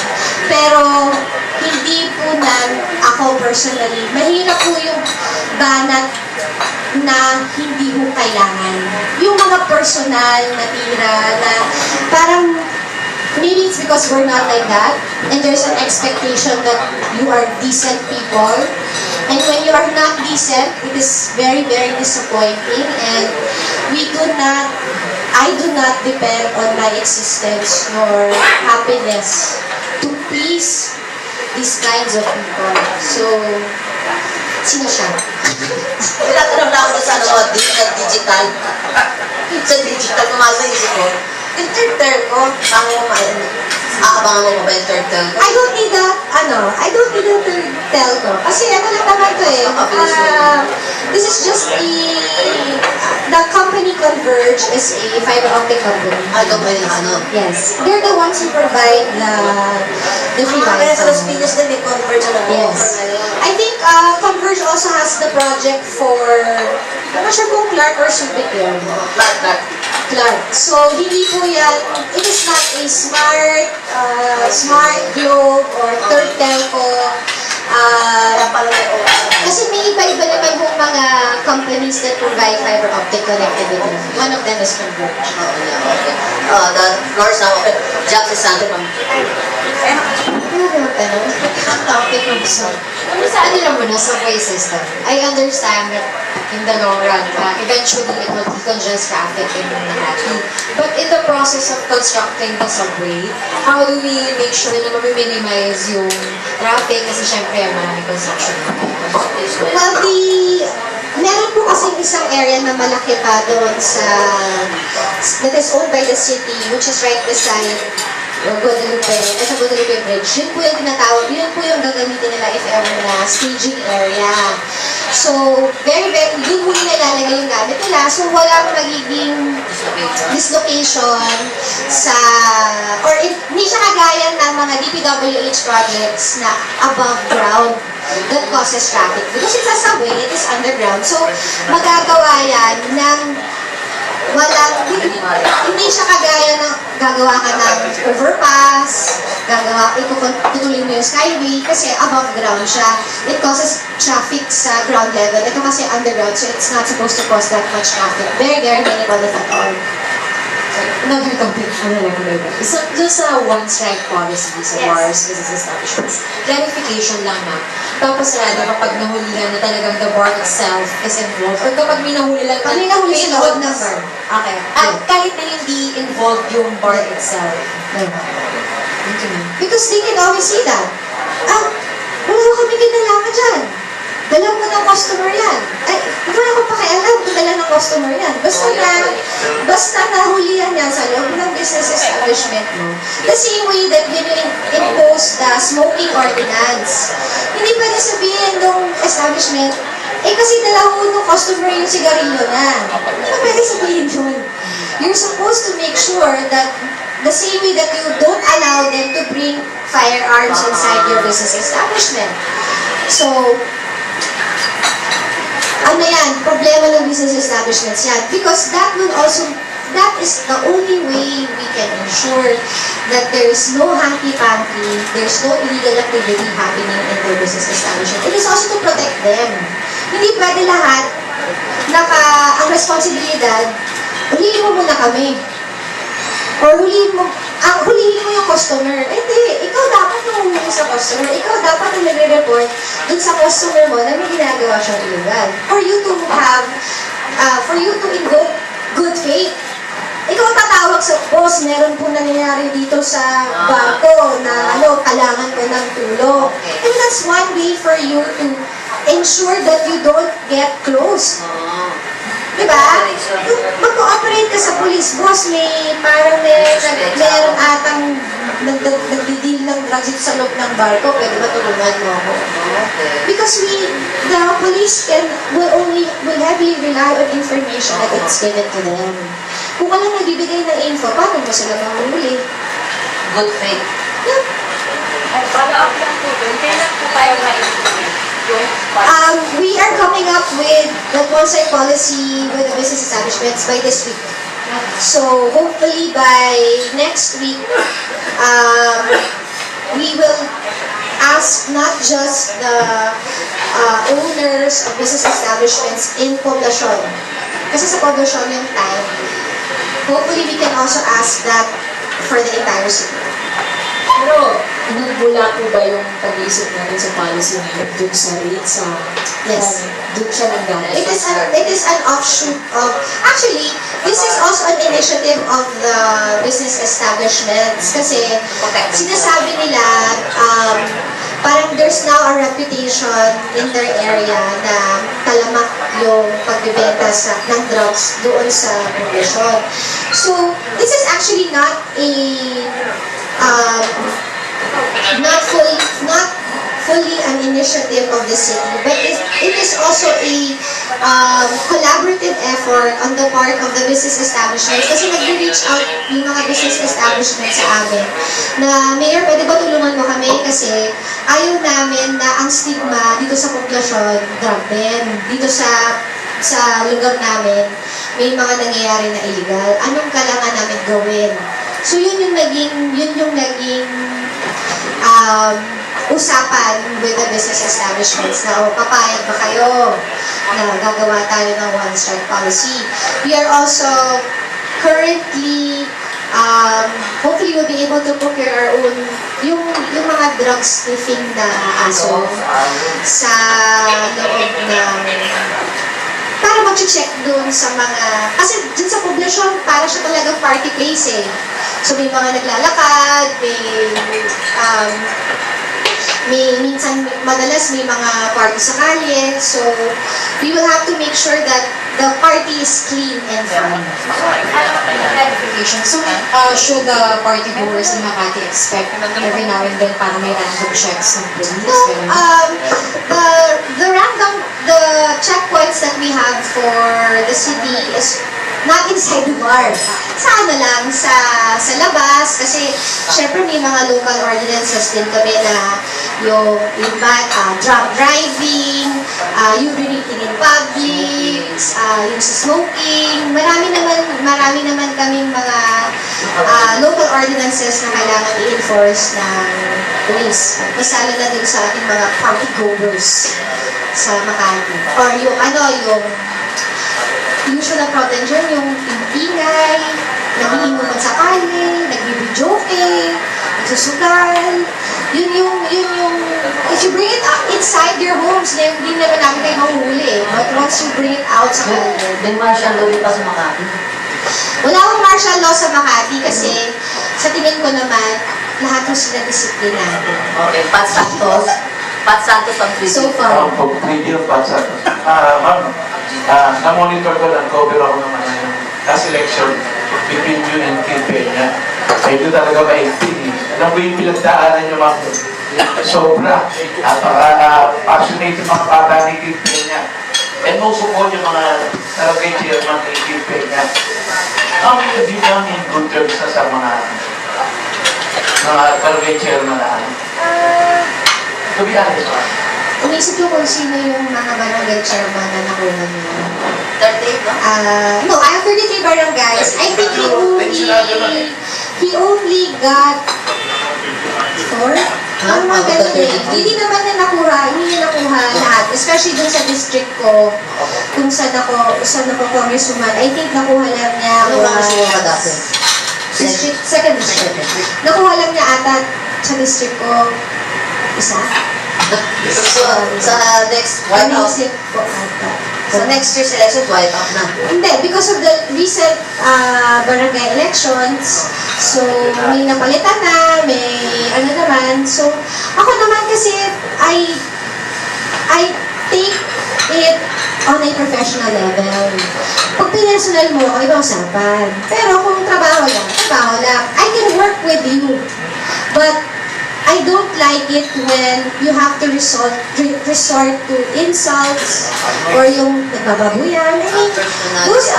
Pero, hindi po ako personally, mahirap po yung banat na hindi mo kailangan. Yung mga personal na tira na parang maybe it's because we're not like that and there's an expectation that you are decent people, and when you are not decent, it is very, very disappointing, and I do not depend on my existence nor happiness to please these kinds of people. So, sino siya? Tinatanong na ako sa digital. Sa digital, kumasa isip ko. Yung third term ko, aabangan mo ba yung third term ko? I don't need a third telco. Kasi lang naman to eh. This is just the company Converge is a fiber optic company. Ito ba yung Yes. They're the ones who provide the free Wi-Fi. Kaya sa Las Piñas din may Converge na Yes. I think Converge also has the project for, I'm not sure kung Clark or Subic yun. Clark. Clark. So, hindi po yan, it is not a smart globe or third telco. Kasi may iba-iba naman pong mga companies that provide fiber optic connectivity. One of them is Converge. The floor is now open. Jack Sesante from... Ang topic ng gusto. Sa ano lang muna, subway system. I understand that in the long run, eventually it will decongest traffic in Makati. But in the process of constructing the subway, how do we make sure na ma-minimize yung traffic? Kasi syempre, maraming construction. Well, meron po kasing isang area na malaki pa doon that is owned by the city, which is right beside Guadalupe, sa Guadalupe Bridge. Yun po yung tinatawag, yun po yung gagamitin nila if ever na staging area. So, yun po yung nilalagay yung gamit nila. So, walang magiging dislocation or hindi siya kagaya ng mga DPWH projects na above ground that causes traffic. Because it's a subway, it is underground. So, magagawa yan ng hindi siya kagaya ng gagawa ka ng overpass, tutuloy mo yung skyway, kasi above ground siya. It causes traffic sa ground level. Ito kasi underground, so it's not supposed to cause that much traffic. Very, very minimal if at all. Another topic, So, just sa one strike policy sa bars, business establishments, clarification lang na. Tapos rado kapag nahulihan na talagang the bar itself is involved, or kapag may nahuli lang Pag may nahuli sa loob ng bar. Okay. Kahit na hindi involved yung bar itself. Because they can always see that. Wala ko kami kinalaman dyan. Dala mo ng customer yan. Ay, wala ko pakialam kung dala ng customer yan. Basta nahulihan yan sa loob ng business establishment mo. The same way that when you impose the smoking ordinance, hindi pwede sabihin ng establishment, kasi dala ho ng customer yung sigarilyo na. Hindi pa pwede sabihin yun. You're supposed to make sure that the same way that you don't allow them to bring firearms inside your business establishment. So, problema ng business establishments yan. Because that is the only way we can ensure that there is no hanky-panky, there's no illegal activity happening in their business establishment. It is also to protect them. Hindi pwede lahat, ang responsibilidad, hulihin mo muna kami. Or hulihin mo yung customer. Hindi, ikaw dapat nanguhuli sa customer. Ikaw dapat ang nagre-report dun sa customer mo na may ginagawa siyang illegal. For you to invoke good faith. Ikaw tatawag sa boss, meron po nangyayari dito sa barko na kailangan ko ng tulong. And that's one way for you to ensure that you don't get close. Diba? Mag-cooperate ka sa police, boss, meron atang nagdi-deal ng drugs dito sa loob ng barko, pwede ba tulungan mo ako? Because the police will heavily rely on information that it's given to them. Kung walang nagbibigay ng info, paano mo sila mahuli? Good faith. Yeah. Follow up lang po doon. Kailan po tayo ma-implement? We are coming up with the on-site policy with the business establishments by this week. So hopefully by next week, we will ask not just the owners of business establishments in poblasyon. Kasi sa poblasyon yung time. Hopefully we can also ask that for the entire city. Pero, nagmula po ba yung pag-iisip natin sa policy na dun sa rates? Yes. Dun siya nanggaling? It is an offshoot of, actually, this is also an initiative of the business establishments kasi sinasabi nila, parang there's now a reputation in their area na talamak yung pagbibenta ng drugs doon sa poblasyon. So, this is actually not fully an initiative of the city, but it is also a collaborative effort on the part of the business establishments kasi nag-reach out yung mga business establishments sa amin na, Mayor, pwede ba tulungan mo kami kasi ayaw namin na ang stigma dito sa poblasyon, grabe, dito sa lugar namin, may mga nangyayari na illegal. Anong kailangan namin gawin? So yun yung naging usapan with the business establishments na, papayag ba kayo na gagawa tayo ng one-strike policy? We are also currently, hopefully we'll be able to procure our own, yung mga drug sniffing na aso sa loob ng, para mag-check doon sa mga, kasi dun sa poblasyon, para siya talagang party place eh. So may mga naglalakad, minsan, madalas may mga party sa kalye, so we will have to make sure that the party is clean and fun. Clarification. So, should the party goers in Makati expect every now and then para may random checks ng police? No, the checkpoints that we have for the city is not inside the bar. Sa ano lang, sa labas, kasi syempre may mga local ordinances din kami na yung drunk driving, urinating in public, yung sa smoking. Marami naman kaming mga local ordinances na kailangan i-enforce ng police. Mas lalo na dun sa ating mga party goers sa Makati. Or yung usual na problem dyan, yung ingay, nag-iinuman sa kalye, nagbibidyoke, nagsusugal. Yun yung, if you bring it up inside your homes, hindi naman namin kayo mahuhuli. But once you bring it out sa kalye. May martial law pa sa Makati. Wala akong martial law sa Makati kasi sa tingin ko naman, lahat yung sila disiplinado. Okay, Pat Santos. Pat Santos ang So far. Pag-preview Pat Santos. Ma'am, na-monitor ko lang, cover ako naman yung last election between you and Kim Peña. Medyo talaga maigting eh. Alam ko yung pinagdaanan nyo, ma'am. Sobra. Passionate yung mga bata ni Kim Peña. And also po yung mga talagay chairman ni Kim Peña. How have you done in good terms na sa mga talagay chairman na ano? To be honest, ma'am. Unisip ko kung sino yung mga barangay chairman na nakuha niyo. 38, no? No, I have 33 barangays. I think he only got 4. Ang mga ganun eh. Hindi naman niya nakuha lahat. Especially dun sa district ko, kung saan ako congresswoman, I think nakuha lang niya. Ano ba gusto mo ka dati? Second district. Nakuha lang niya ata sa district ko, isa. So, sa next White House, Inisip ko ata. sa next year's election, White House na. Hindi, because of the recent barangay elections, so may napalitan na, may ano naman. So, ako naman kasi, I take it on a professional level. Pag personal mo, ibang usapan. Pero kung trabaho lang. I can work with you. But, I don't like it when you have to resort to insults or yung nagbababuyan. I mean, those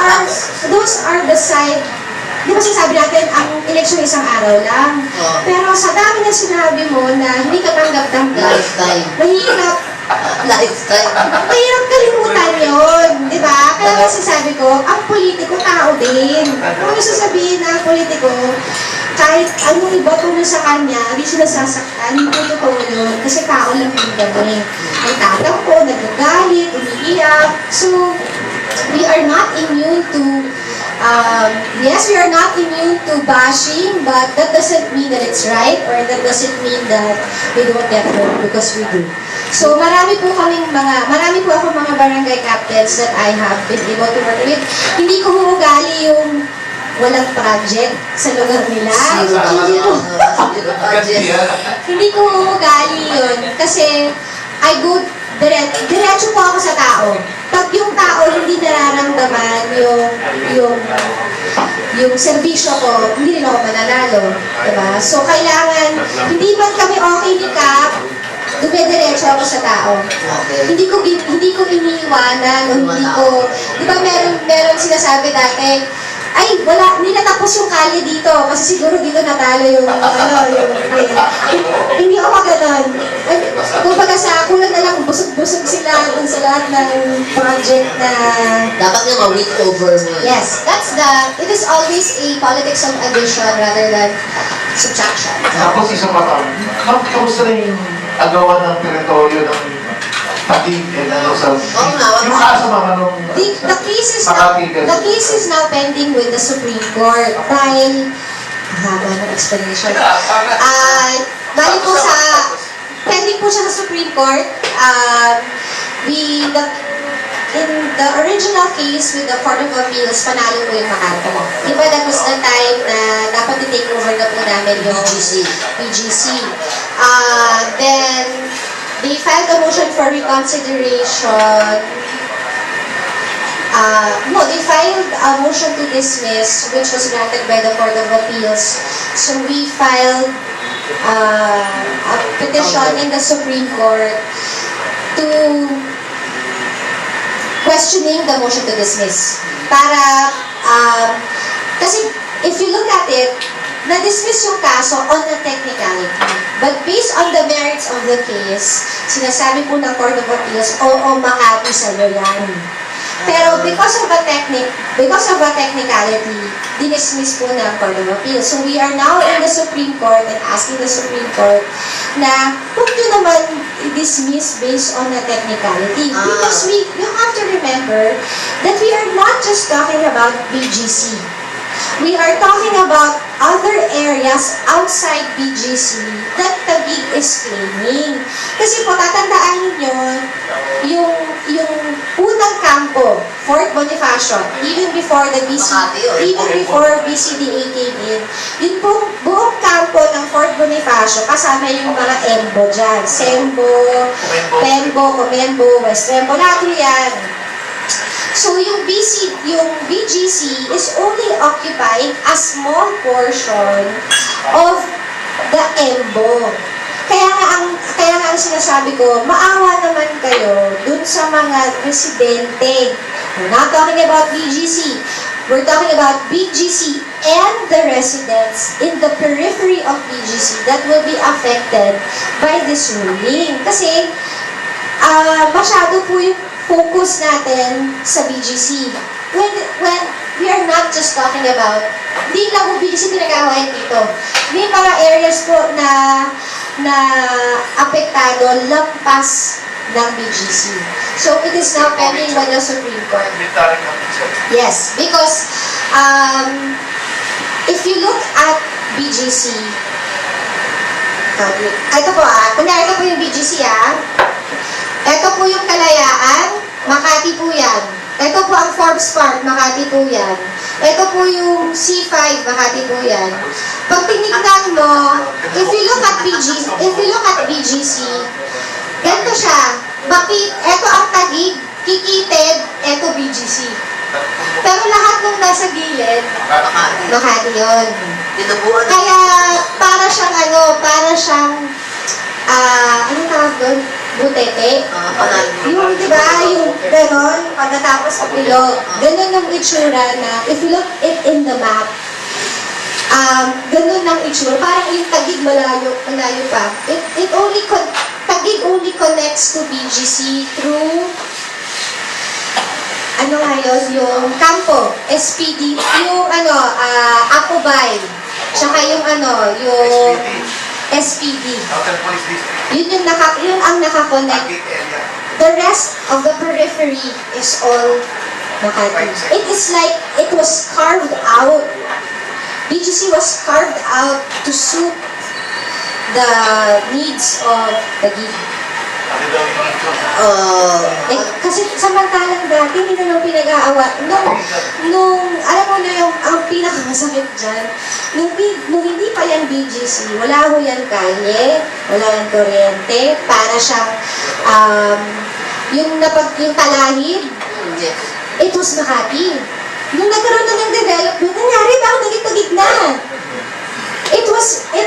are the side. Di ba sinasabi natin, ang eleksyon isang araw lang. Pero sa dami na sinabi mo na hindi ka tanggap-tanggap, Lifetime. mahirap kalimutan yun. Di ba? Kaya kasi sabi ko, ang politiko tao din. Kung ano sasabihin na ang politiko, kahit anong ibato mo sa kanya, hindi sila sasaktan, hindi totoo yun. Kasi tao lang din kami. May tatampo, nagagalit, umiiyak. So, we are not immune to, yes, we are not immune to bashing, but that doesn't mean that it's right, or that doesn't mean that we don't get hurt, because we do. So, marami po akong mga barangay captains that I have been able to work with. Hindi ko huugali yung walang project sa lugar nila. Hindi ko huugali yun. Kasi, I go diretso po ako sa tao. Pag yung tao hindi nararamdaman yung serbisyo ko, hindi rin ako mananalo. Diba? So, kailangan, hindi man kami okay ni Kap, dumidiretso ako sa tao. Hindi ko iniiwanan, o hindi ko, di ba meron sinasabi dati, ay, wala, hindi natapos yung kalye dito, kasi siguro dito natalo yung, hindi ako ganon. Kumbaga sa kulang na lang, busog-busog sila dun sa lahat ng project na, Dapat nga ma-week over mo. yes, it is always a politics of addition rather than subtraction. Tapos isa pa ka, kamusta na yung agawan ng teritoryo ng Taguig and ano sa... Oo nga, Yung kaso mga nung... The Makati, case is now pending with the Supreme Court dahil haba ng explanation. Bali po pending po siya sa Supreme Court. In the original case with the Court of Appeals, panalo po yung Makati. Diba that was the time na dapat i-take over na po namin yung BGC. Then, they filed a motion for reconsideration. They filed a motion to dismiss, which was granted by the Court of Appeals. So we filed a petition in the Supreme Court to questioning the motion to dismiss. Para, kasi if you look at it, na-dismiss yung kaso on a technicality. But based on the merits of the case, sinasabi po ng Court of Appeals, oo, Makati sa'yo yan. Pero because of a technicality, dinismiss po ng Court of Appeals. So we are now in the Supreme Court and asking the Supreme Court na huwag nyo naman i-dismiss based on a technicality. Because you have to remember that we are not just talking about BGC. We are talking about other areas outside BGC that Taguig is claiming. Kasi po, tatandaan ninyo, yung unang kampo, Fort Bonifacio, even before BCDA came in, yun po, buong kampo ng Fort Bonifacio, kasama yung mga EMBO dyan. Sembo, Pembo, Comenbo, West Rembo, lahat yan. So yung BGC is only occupying a small portion of the EMBO. Kaya nga ang sinasabi ko, maawa naman kayo dun sa mga residente. We're not talking about BGC. We're talking about BGC and the residents in the periphery of BGC that will be affected by this ruling. Kasi masyado po yung focus natin sa BGC. When we are not just talking about, hindi lang po BGC pinag-aawayan dito. May mga areas po na apektado lampas ng BGC. So it is now pending by the Supreme Court. Yes, because if you look at BGC, ito po kunyari ito po yung BGC ito po yung Kalayaan, Makati po yan. Ito po ang Forbes Park, Makati po yan. Ito po yung C5, Makati po yan. Pag tinignan mo, if you look at BGC, ganito siya. Ito ang Taguig, kikitid, ito BGC. Pero lahat nung nasa gilid, Makati yun. Kaya para siyang anong tawag doon? Butete. Yung, di ba, yung ganon, pagkatapos kapilog. Ganon ang itsura na, if you look it in the map, ganon ang itsura. Parang yung Taguig malayo pa. Taguig only connects to BGC through, yung kampo, SPD, yung Apobay, tsaka yung SPD. Yun ang nakakonect. The rest of the periphery is all Makati. It is like it was carved out. BGC was carved out to suit the needs of Taguig. Kasi samantalang dati, hindi na nung pinag-aawa. Alam mo na ang pinakamasakit dyan, nung hindi pa yan BGC, wala ho yan kalye, wala yan kuryente, para siyang, yung talahib, it was Makati. Nung nagkaroon na ng development, nangyari ba ang naging Taguig na? It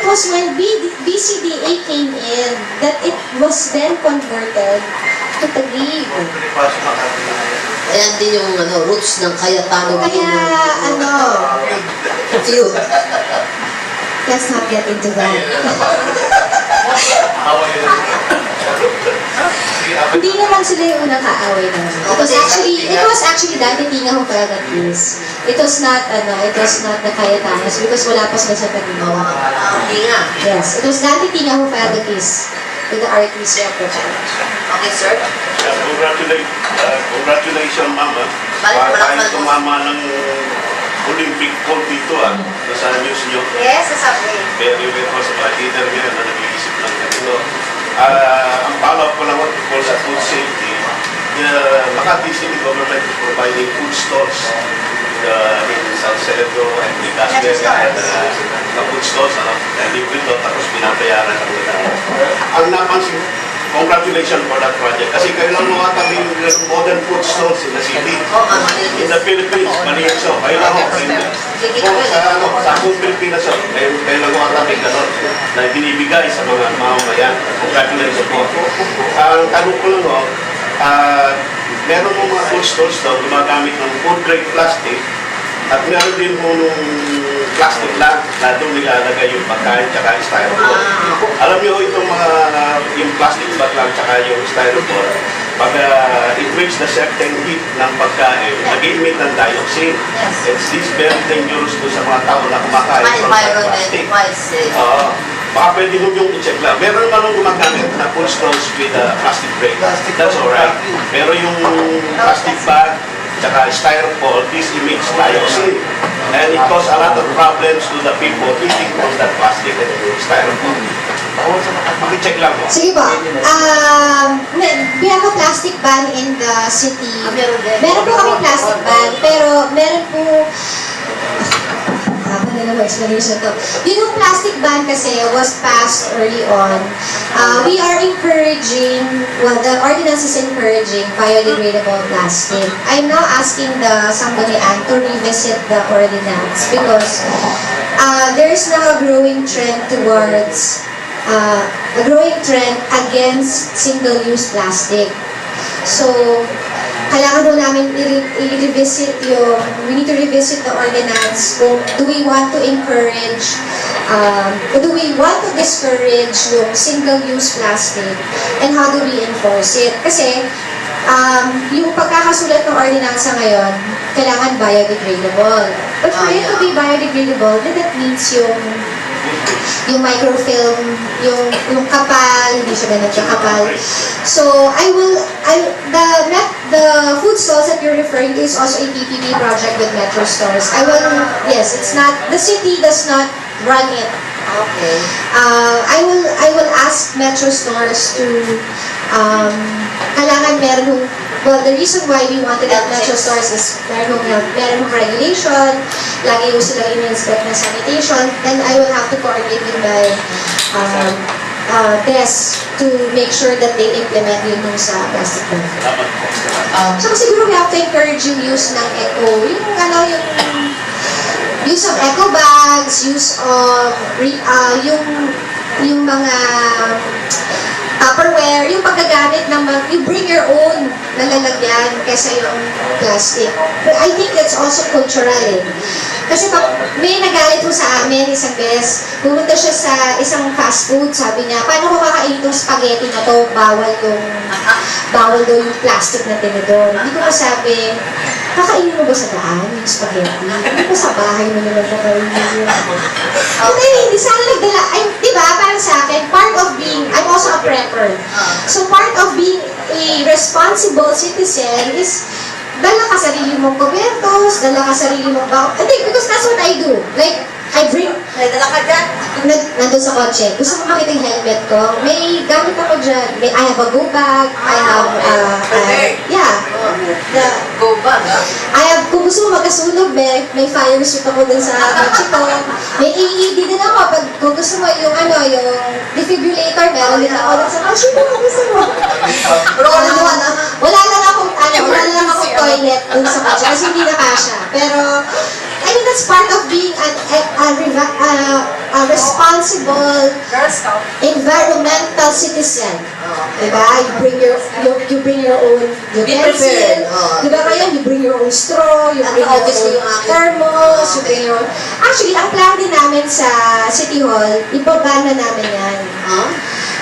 was when BCDA came in that it was then converted to Taguig. Ayan din yung roots ng Cayetano. Kaya, Feud. let's not get into that. Hindi naman sila yung unang kaaway namin. It was actually dati tinga ho para that is. It was not the Cayetanos because wala pa sila sa Taguig. Hindi nga. Yes, it was dati tinga ho para that is with the artistry of the church. Okay, sir. Congratulations, Mama. Balik, Tayo balik. tumama ng Olympic gold dito sa news nyo. Yes, sasabi. Very well sa mga leader ngayon na nag-iisip ng ganito. Ang follow-up ko lang tungkol sa food safety, Makati City Government is providing food stalls in Salcedo and Nicasio na food stalls, liquid doon, tapos binabayaran ang nila. Ang napansin, congratulations for that project. Kasi kailan mo ata may modern food stalls in the city. In the Philippines, Marichu, kailan mo. Sa buong Pilipinas, kailan mo ata may ganon na binibigay sa mga mamamayan. Congratulations po. Ang tanong ko lang meron mo mga food stalls daw gumagamit ng food grade plastic at meron din mo nung plastic lang na doon nilalagay yung pagkain tsaka styrofoam. Alam niyo itong yung plastic bag lang tsaka yung styrofoam, pag it reaches the certain heat ng pagkain, nag-emit ng dioxin. It's this very dangerous to sa mga tao na kumakain from plastic. Baka pwede mo yung i-check lang. Meron naman nung gumagamit na food stalls with plastic break. That's alright. Pero yung plastic bag, tsaka styrofoam, this emits dioxin. And it causes a lot of problems to the people eating from that plastic and styrofoam. Maki-check lang po. Sige po. We have a plastic ban in the city. Meron po kami plastic ban, pero meron po explanation to. Yung plastic ban kasi was passed early on. We are encouraging, the ordinance is encouraging biodegradable plastic. I'm now asking somebody to revisit the ordinance because there's now a growing trend against single-use plastic. So, kailangan mo namin i-revisit we need to revisit the ordinance kung do we want to encourage, do we want to discourage yung single-use plastic and how do we enforce it? Kasi, yung pagkakasulat ng ordinansa ngayon, kailangan biodegradable. But for it to be biodegradable, then that means yung microfilm, yung kapal, hindi siya ganun yung kapal. So, the food stalls that you're referring to is also a PPP project with Metro Stores. Yes, it's not, the city does not run it. Okay. I will ask Metro Stores to, kailangan the reason why we wanted at Metro Stores is meron regulation, lagi yung sila in-inspect na sanitation, then I will have to coordinate with my desk to make sure that they implement yun sa plastic bag. So siguro we have to encourage yung use ng yung use of eco bags, use of yung mga Tupperware, yung paggagamit ng you bring your own na lalagyan kesa yung plastic. But I think that's also cultural eh. Kasi may nagalit mo sa amin isang beses, pumunta siya sa isang fast food, sabi niya, paano ko kakainin itong spaghetti na to, bawal daw yung plastic na tinidor. Hindi ko masabi, kakainin mo ba sa daan yung spaghetti? Hindi ko sa bahay mo naman kakainin yun. Hindi sana nagdala, di ba, parang sa akin, part of being, I'm also a prepper. So part of being a responsible citizen is dala ka sarili mong kubertos, dala ka sarili mong because that's what I do. Like, I bring, Dala ka dyan. nandun sa kotse. Gusto mo makita yung helmet ko? May gamit ako dyan. I have a go bag. I have, Go bag, kung gusto mo magkasunog, may fire suit ako dun sa kotse ko. May AED din ako. Kung gusto mo yung defibrillator, meron din ako dun sa kotse ko. Gusto mo? Pero wala lang akong Wala lang ako toilet dun sa kotse kasi hindi na kasha. Pero, I mean, that's part of being a responsible Girl Scout. environmental citizen. Diba? You bring your own prepared. utensil. Diba kayo? You bring your own straw, you bring your Obviously, own yung akin. thermos, you bring your own... Actually, ang plan din namin sa City Hall, ibaban na namin yan. Huh?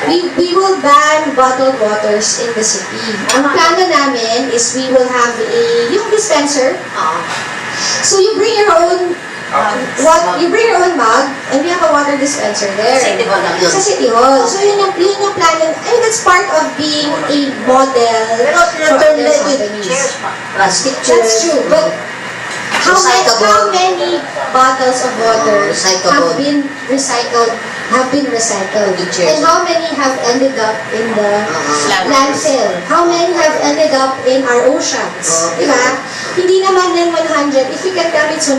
We will ban bottled waters in the city. Ang plano namin is we will have yung dispenser. So you bring your own mug and we have a water dispenser there. City Hall lang yun. Sa City Hall. So yun yung plano. I mean, that's part of being a model Pero for other pinatulad with companies. plastic chairs. That's true. But how many bottles of water Recyclable. have been recycled? The chairs. And how many have ended up in the landfill? How many have ended up in our oceans? Diba? Hindi naman yan 100. If you can tell me it's 100%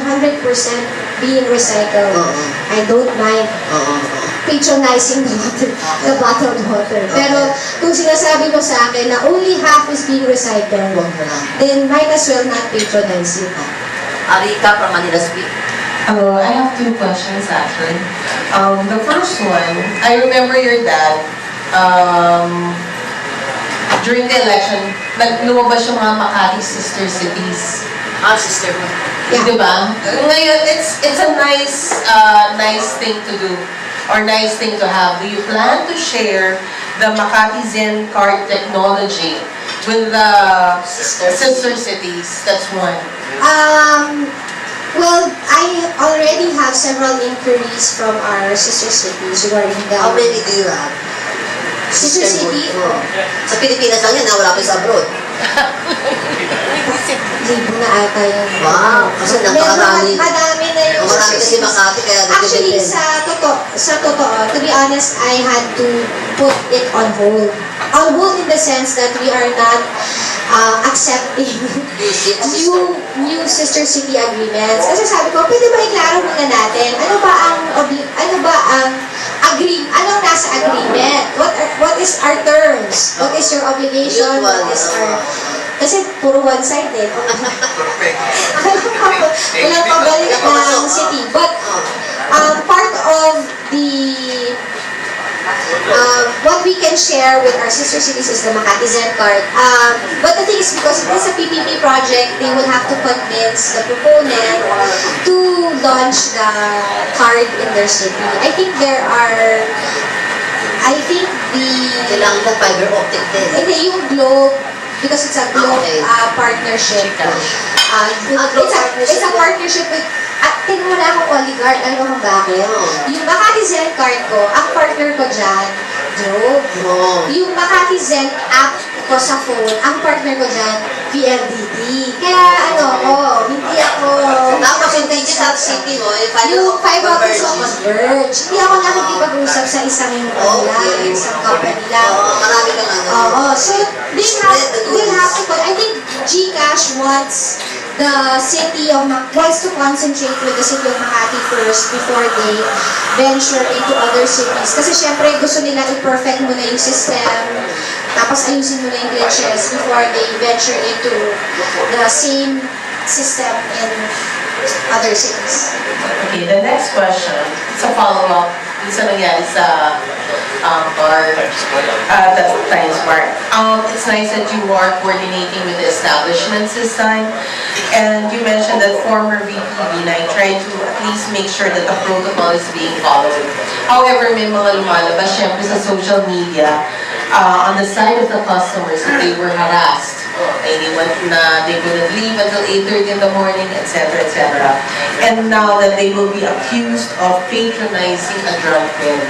being recycled, I don't mind patronizing the bottled water. Pero kung sinasabi mo sa akin na only half is being recycled, then might as well not patronize it. Arika from Manila Bay. I have two questions actually. The first one, I remember your dad, during the election, lumabas yung mga Makati sister cities. Sister mo. Yeah. Diba? Ngayon, it's a nice thing to do or nice thing to have. Do you plan to share the Makati Zen card technology with the sister cities? That's one. Well, I already have several inquiries from our sister cities regarding the... How many do you have? Sister city? Sa Pilipinas lang yan, wala kayo sa abroad. Libo na ata yun. Wow, kasi napakarami. Madami na yung... Marami kasi Makati, kaya Actually, nagdidepende. sa totoo, to be honest, I had to put it on hold. On hold in the sense that we are not accepting new sister city agreements. Kasi sabi ko, pwede ba iklaro muna natin? Ano ang nasa agreement? What is our terms? What is your obligation? What is our... Kasi puro one side eh. Walang pabalik ng city. But part of the what we can share with our sister cities is the Makati Zen card. But the thing is, because it is a PPP project, they will have to convince the proponent to launch the card in their city. I think Kailangan na fiber optic din. hindi yung Globe, because it's a Globe partnership. It's a partnership with tingnan mo na akong oligarch, alam mo kung bakit? Yung Makati Zen card ko, ang partner ko dyan, Globe. Yung Makati Zen app ko sa phone, ang partner ko dyan, PLDT. Kaya hindi ako... Tapos yung digital city mo, Yung fiber optic ko converge. Hindi ako nakikipag-usap sa isang isang company lang. Marami kang So they have to put, I think GCash wants to concentrate with the city of Makati first before they venture into other cities. Kasi syempre gusto nila i-perfect muna yung system, tapos ayusin muna yung glitches before they venture into the same system in other cities. Okay, the next question, it's a follow-up dun sa nangyari sa that Times Park. It's nice that you are coordinating with the establishments this time, and you mentioned that former VP Binay tried to at least make sure that the protocol is being followed. However, may mga lumalabas syempre sa social media on the side of the customers that they were harassed. They wouldn't leave until 8:30 in the morning, etc., etc. And now that they will be accused of patronizing a drug den.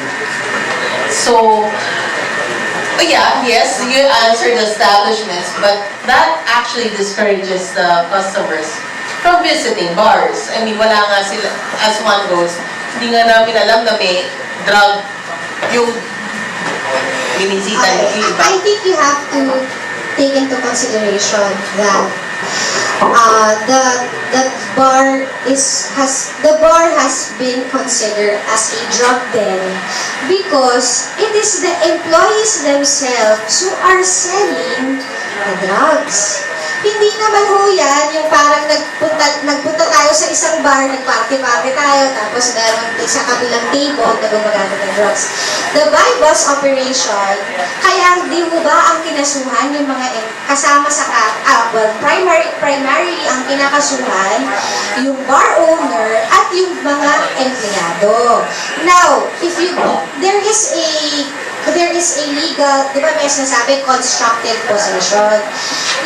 So, yes, you answered establishments, but that actually discourages the customers from visiting bars. I mean, wala nga sila, as one goes, hindi nga namin alam na may drug yung binisita ng iba. I think you have to take into consideration that the bar has been considered as a drug den because it is the employees themselves who are selling the drugs. Hindi naman ho yan, yung parang nagpunta tayo sa isang bar, nagparty-party tayo, tapos meron sa kabilang table na gumagamit ng drugs. The buy bus operation, kaya di mo ba ang kinasuhan yung mga kasama sa primarily ang kinakasuhan, yung bar owner at yung mga empleyado. Now, there is a legal, di ba may sinasabi, constructive possession.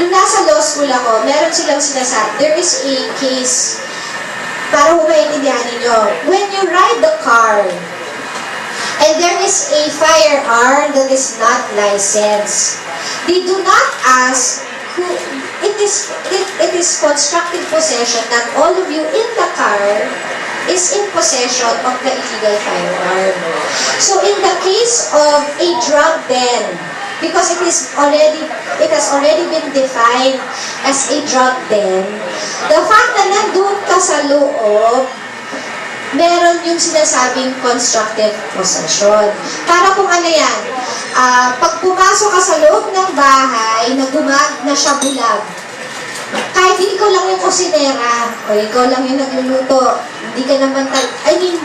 Nung nasa law school ako, meron silang sinasabi, there is a case, para humaintindihan ninyo, when you ride the car, and there is a firearm that is not licensed, they do not ask who, it is constructive possession that all of you in the car is in possession of the illegal firearm. So in the case of a drug den, because it has already been defined as a drug den, the fact na nandun ka sa loob, meron yung sinasabing constructive possession. Para kung ano yan, pag pumasok ka sa loob ng bahay, na siya bulag, kahit ikaw lang yung kusinera, o ikaw lang yung nagluluto, hindi ka naman,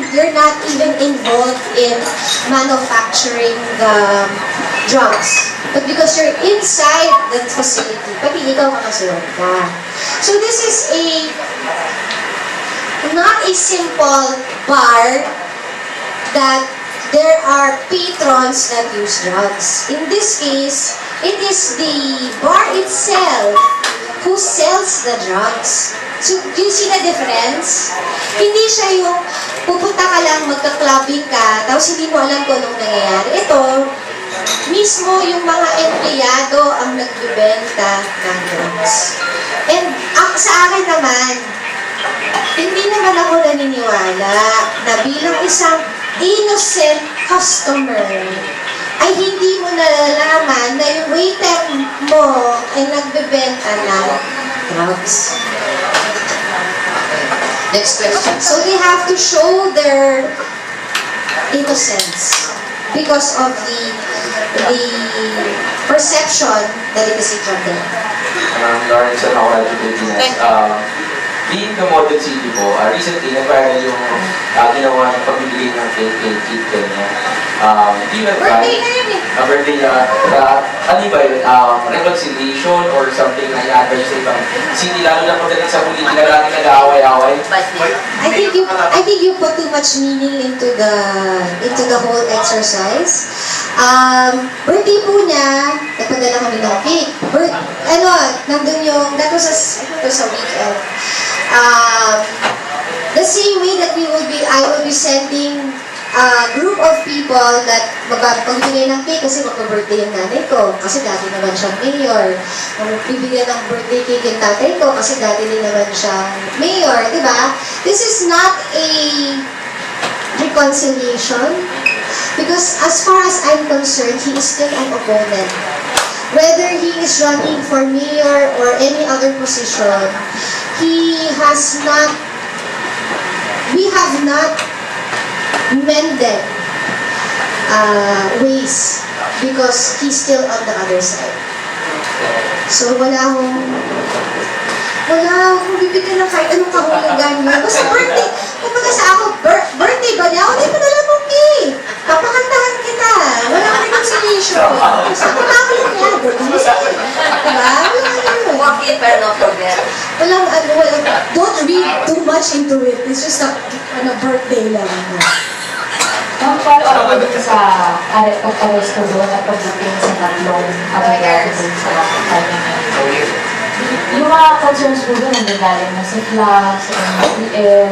you're not even involved in manufacturing the drugs. But because you're inside that facility, pati ikaw makasuhan ka. So this is not a simple bar that there are patrons that use drugs. In this case, it is the bar itself who sells the drugs. So, you see the difference? Hindi siya yung pupunta ka lang, magka-clubbing ka, tapos hindi mo alam kung anong nangyayari. Ito, mismo yung mga empleyado ang nagbibenta ng drugs. And sa akin naman, hindi naman ako naniniwala na bilang isang innocent customer, ay hindi mo nalalaman na yung waiter mo ay nagbebenta ng drugs. Next question. So they have to show their innocence because of the perception that it is a drug den. Lawrence and ako at Philippines. Being the model city po, recently nag-viral yung ginawa ng pagbibigay ng cake kay Kid Kenya. Di ba Birthday na yun eh. Birthday niya. Ano ba yun? Reconciliation or something na i-advise sa ibang city, lalo na pagdating sa politika natin nag-aaway-aaway? I think you put too much meaning into the whole exercise. Birthday po niya, nagpadala kami ng cake. Nandun yung, that was a weekend. The same way that I will be sending a group of people that magbibigay ng cake kasi magpa-birthday yung nanay ko kasi dati naman siyang mayor. Magbibigyan ng birthday cake yung tatay ko kasi dati din naman siyang mayor, di ba? This is not a reconciliation because as far as I'm concerned, he is still an opponent. Whether he is running for mayor or any other position, we have not mended ways because he's still on the other side. So wala akong bibigyan ng kahit anong kahulugan niya. Basta birthday, kumbaga sa ako, birthday ba niya? Hindi pa dala mong cake. Papakantahan kita. Wala akong reconciliation. Basta pagkakalang niya, birthday mo sa'yo. Diba? Walk in pero no forget. Walang, don't read too much into it. It's just a birthday lang. Ang follow-up ko dun sa pag-arresto doon at pagdating sa tatlong abogado dun sa kanya niya. Yung mga concerns po doon, ang nagaling na sa class, sa MPL,